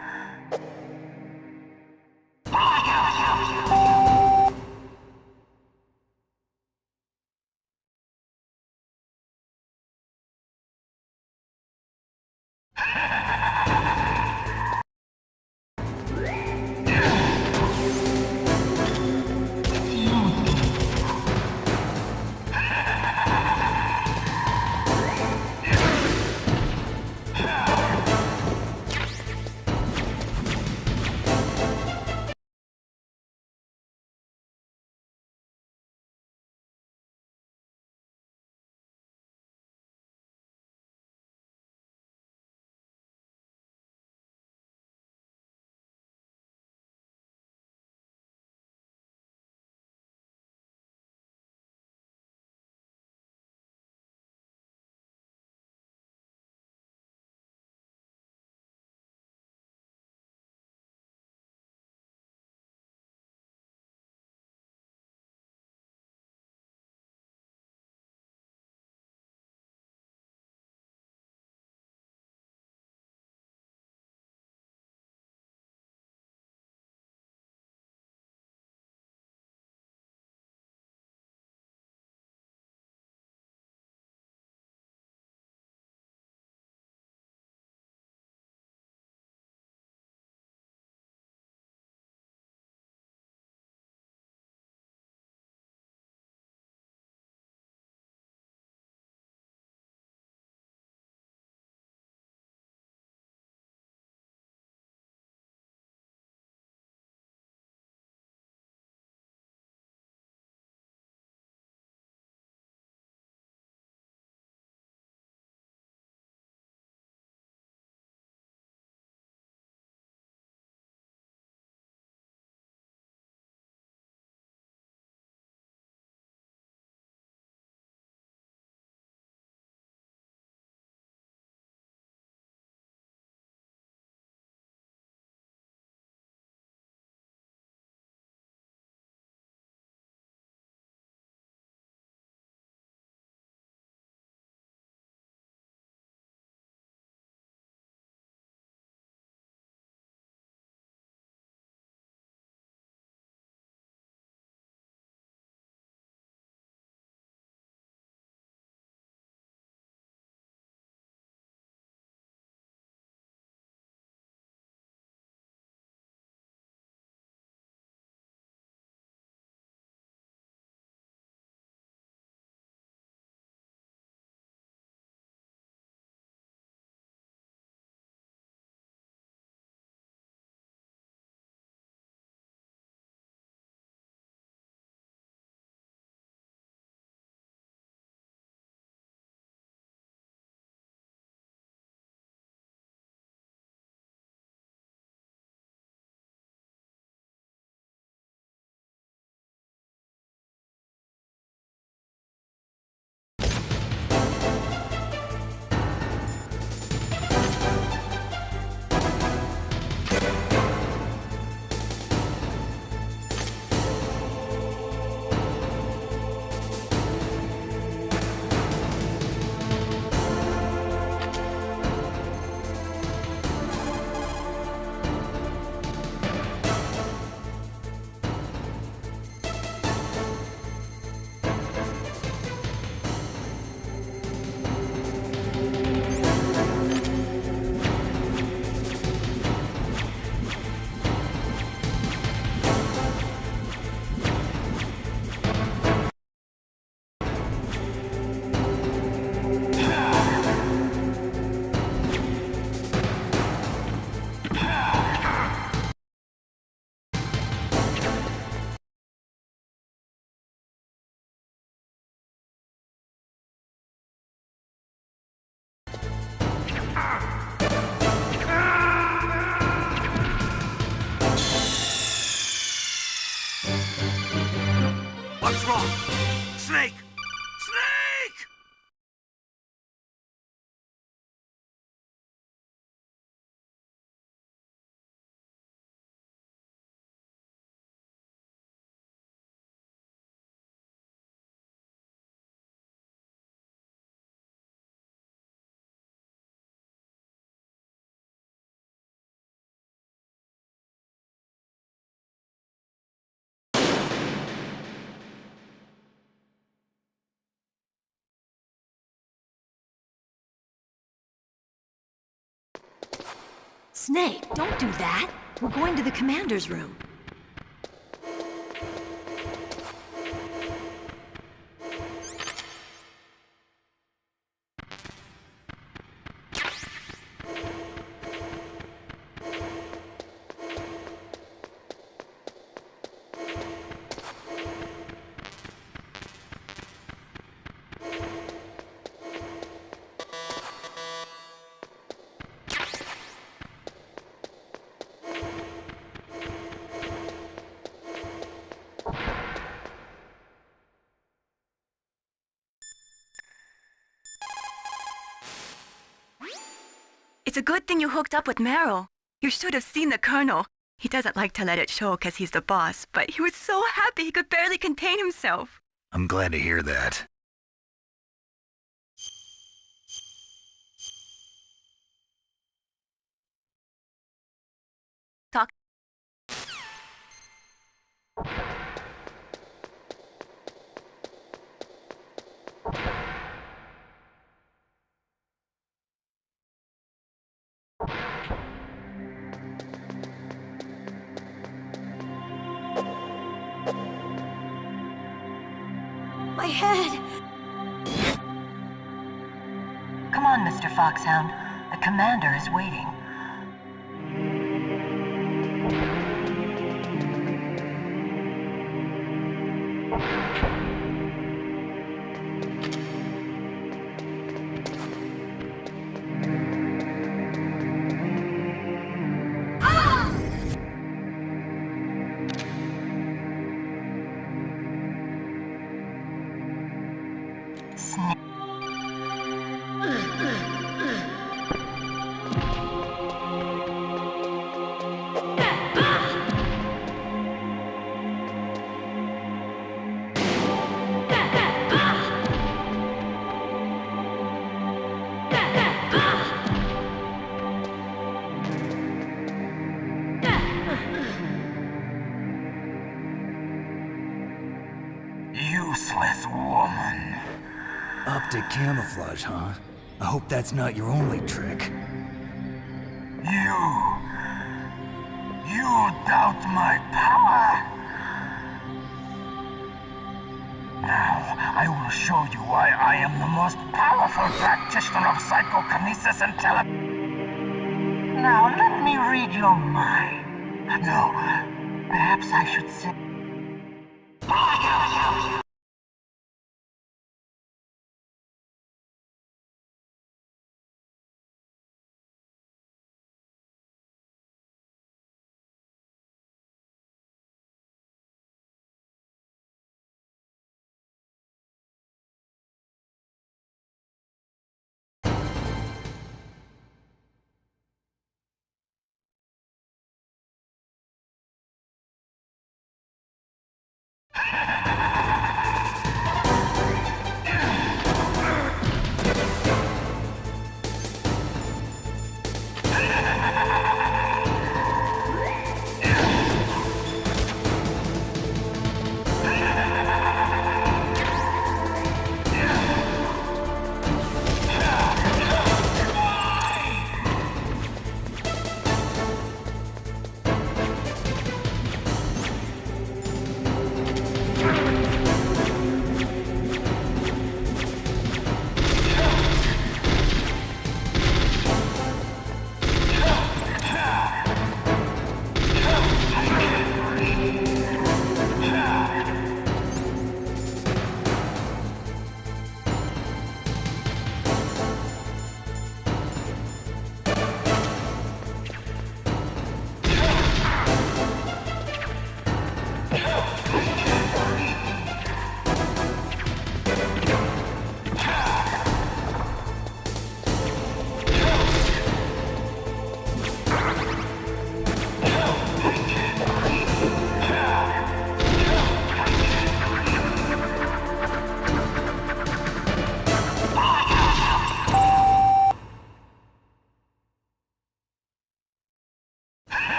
Snake! Snake! Snake, don't do that. We're going to the commander's room. It's a good thing you hooked up with Meryl. You should have seen the Colonel. He doesn't like to let it show because he's the boss, but he was so happy he could barely contain himself. I'm glad to hear that. Talk. My head! Come on, Mr. Foxhound. The commander is waiting. Snake. Useless woman. Optic camouflage, huh? I hope that's not your only trick. You doubt my power? Now, I will show you why I am the most powerful practitioner of psychokinesis and Now, let me read your mind. No, perhaps I should say...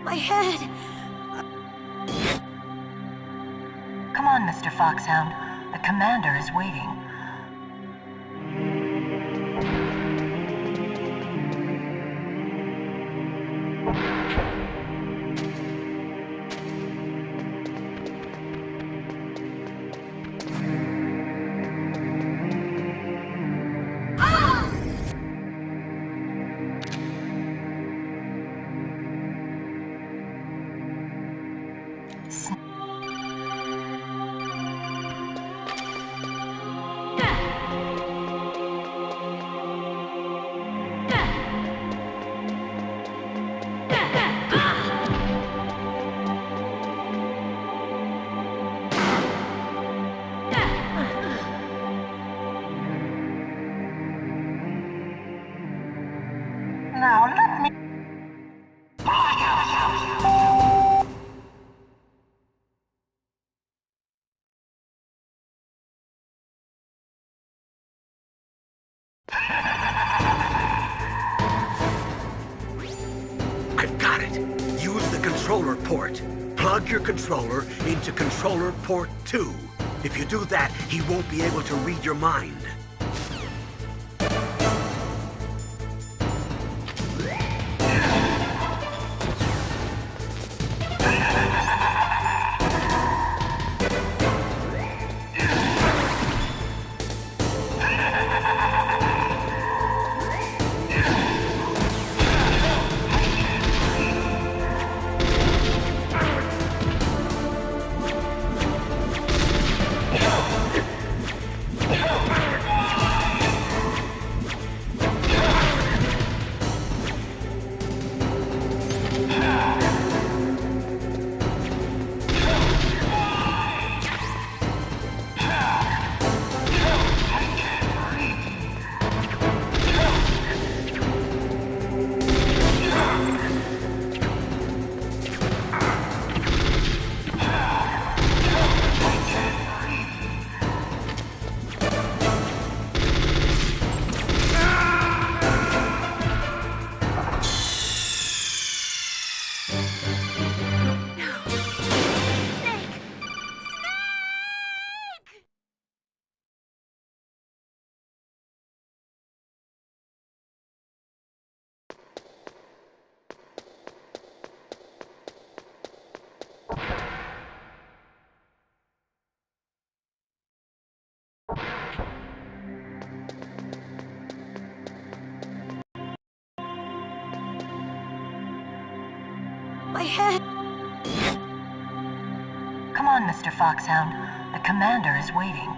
My head! Come on, Mr. Foxhound. The commander is waiting. Now let me... I've got it. Use the controller port. Plug your controller into controller port 2. If you do that, he won't be able to read your mind. My head! Come on, Mr. Foxhound. The commander is waiting.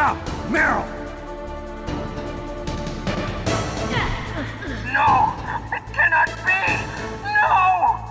Stop! Meryl! No! It cannot be! No!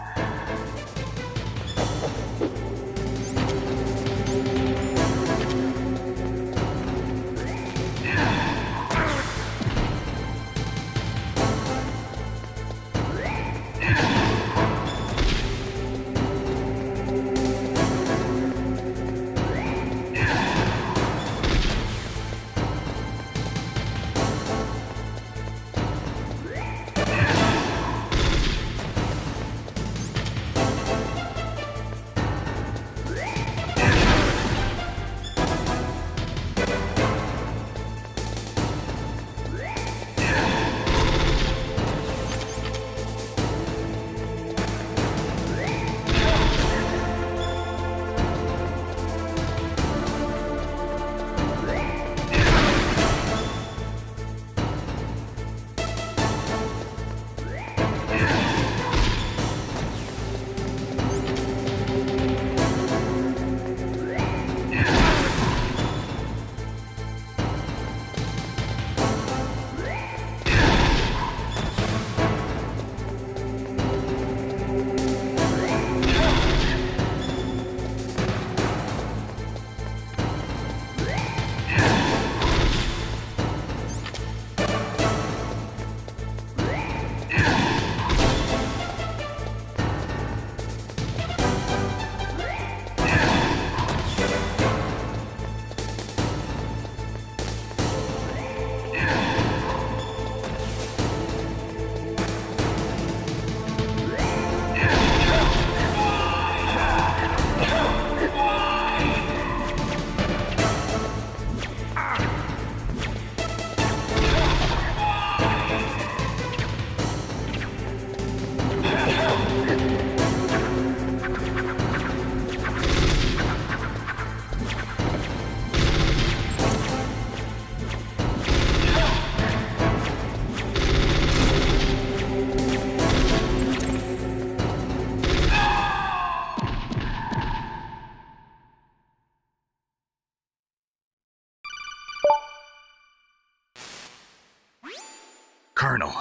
Colonel,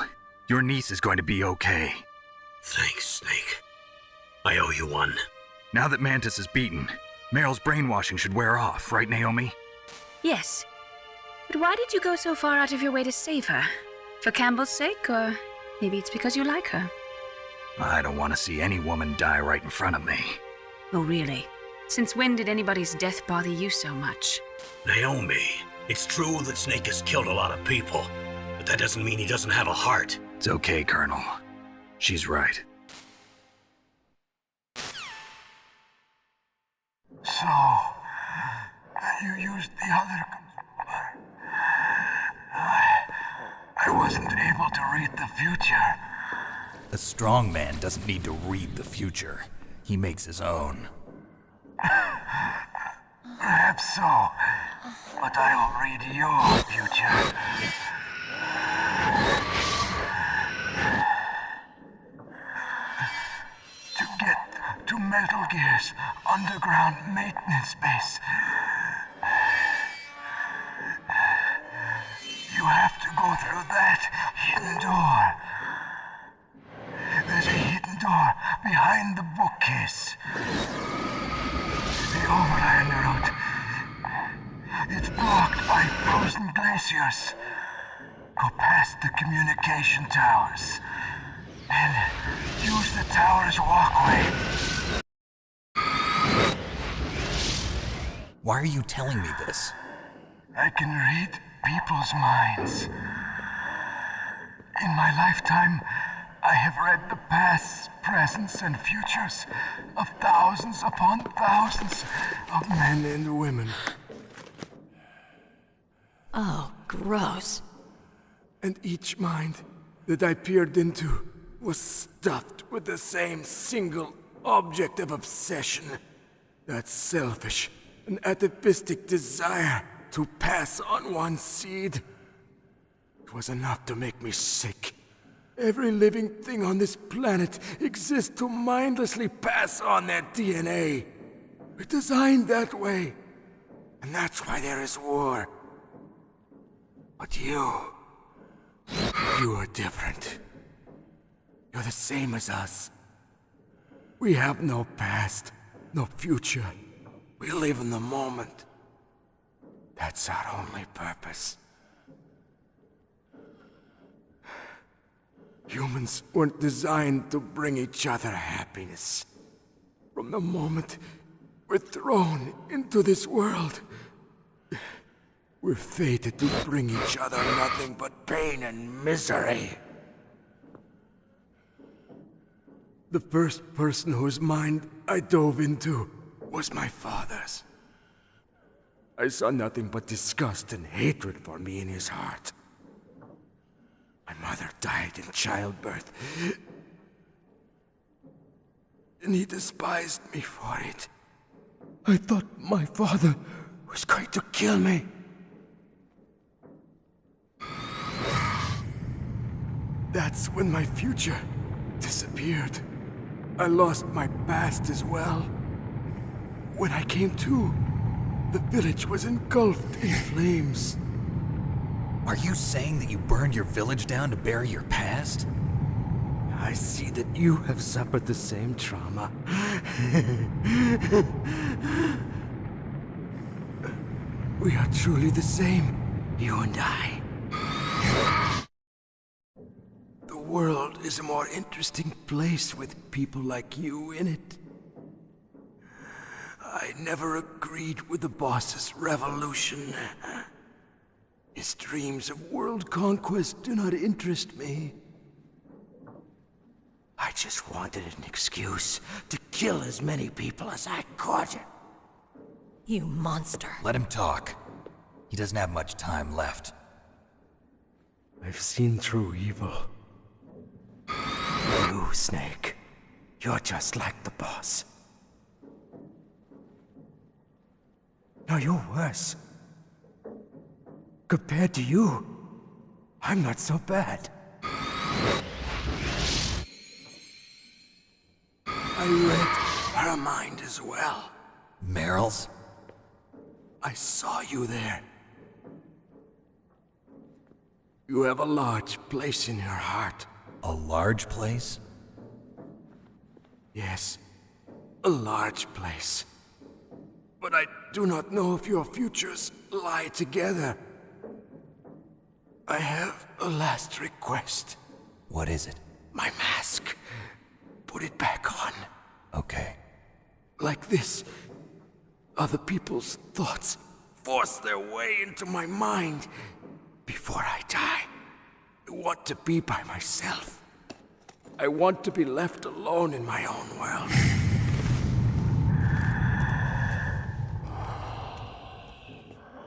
your niece is going to be okay. Thanks, Snake. I owe you one. Now that Mantis is beaten, Meryl's brainwashing should wear off, right, Naomi? Yes. But why did you go so far out of your way to save her? For Campbell's sake, or maybe it's because you like her? I don't want to see any woman die right in front of me. Oh, really? Since when did anybody's death bother you so much? Naomi, it's true that Snake has killed a lot of people, but that doesn't mean he doesn't have a heart. It's okay, Colonel. She's right. So, you used the other... I wasn't able to read the future. A strong man doesn't need to read the future. He makes his own. Perhaps so, but I'll read your future. To get to Metal Gear's underground maintenance base, you have to go through that hidden door. There's a hidden door behind the bookcase. The overland route. It's blocked by frozen glaciers. Go past the communication towers. And use the tower's walkway. Why are you telling me this? I can read people's minds. In my lifetime, I have read the pasts, presents, and futures of thousands upon thousands of men and women. Oh, gross. And each mind that I peered into was stuffed with the same single object of obsession. That selfish and atavistic desire to pass on one seed. It was enough to make me sick. Every living thing on this planet exists to mindlessly pass on their DNA. We're designed that way. And that's why there is war. But you are different. You're the same as us. We have no past, no future. We live in the moment. That's our only purpose. Humans weren't designed to bring each other happiness. From the moment we're thrown into this world, we're fated to bring each other nothing but pain and misery. The first person whose mind I dove into was my father's. I saw nothing but disgust and hatred for me in his heart. My mother died in childbirth, and he despised me for it. I thought my father was going to kill me. That's when my future disappeared. I lost my past as well. When I came to, the village was engulfed in flames. Are you saying that you burned your village down to bury your past? I see that you have suffered the same trauma. We are truly the same, you and I. The world is a more interesting place with people like you in it. I never agreed with the boss's revolution. His dreams of world conquest do not interest me. I just wanted an excuse to kill as many people as I could. You monster. Let him talk. He doesn't have much time left. I've seen through evil. You, Snake, you're just like the boss. No, you're worse. Compared to you, I'm not so bad. I read her mind as well. Meryl's? I saw you there. You have a large place in your heart. A large place? Yes, a large place. But I do not know if your futures lie together. I have a last request. What is it? My mask. Put it back on. Okay. Like this, other people's thoughts force their way into my mind. Before I die, I want to be by myself. I want to be left alone in my own world.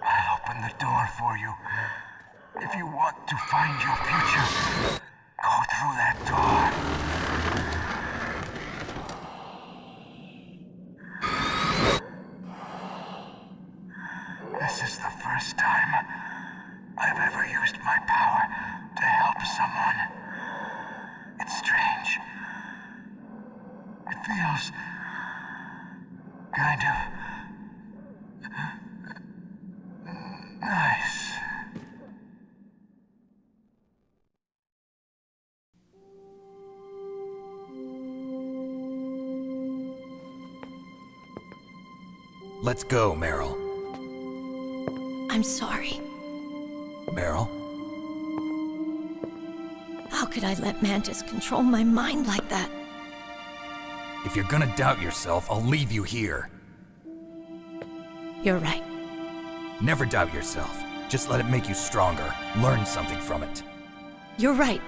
I'll open the door for you. If you want to find your future, go through that door. This is the first time I've ever used my power to help someone. It's strange. It feels kind of nice. Let's go, Meryl. I'm sorry. Meryl? How could I let Mantis control my mind like that? If you're gonna doubt yourself, I'll leave you here. You're right. Never doubt yourself. Just let it make you stronger. Learn something from it. You're right.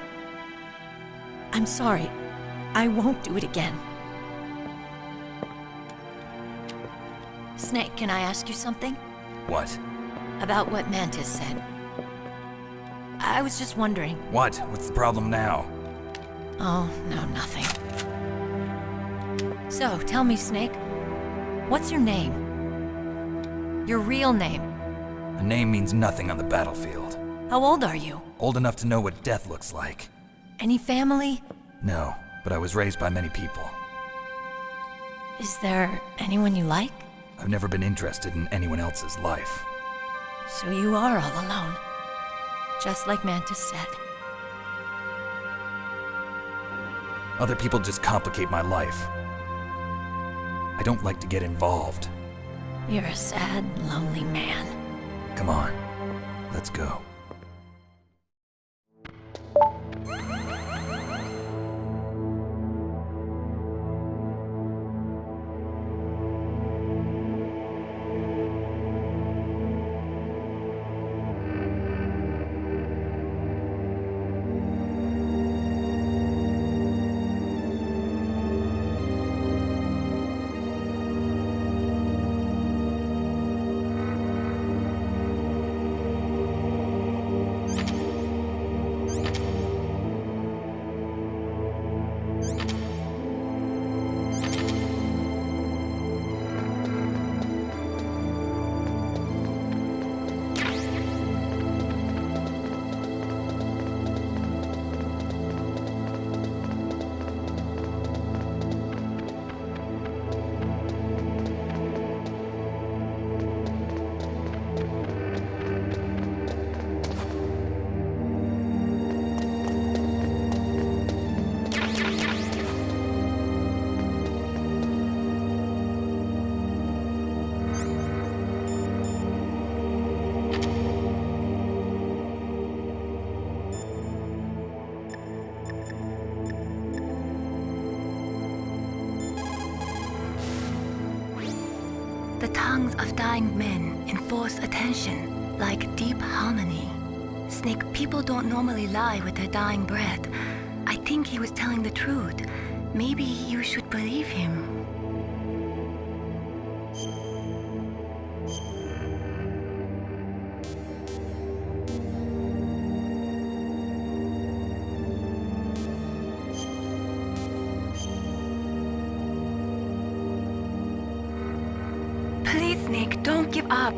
I'm sorry. I won't do it again. Snake, can I ask you something? What? About what Mantis said. I was just wondering. What? What's the problem now? Oh, no, nothing. So, tell me, Snake. What's your name? Your real name? A name means nothing on the battlefield. How old are you? Old enough to know what death looks like. Any family? No, but I was raised by many people. Is there anyone you like? I've never been interested in anyone else's life. So you are all alone. Just like Mantis said. Other people just complicate my life. I don't like to get involved. You're a sad, lonely man. Come on, let's go. The tongues of dying men enforce attention, like deep harmony. Snake, people don't normally lie with their dying breath. I think he was telling the truth. Maybe you should believe him. Please, Snake, don't give up.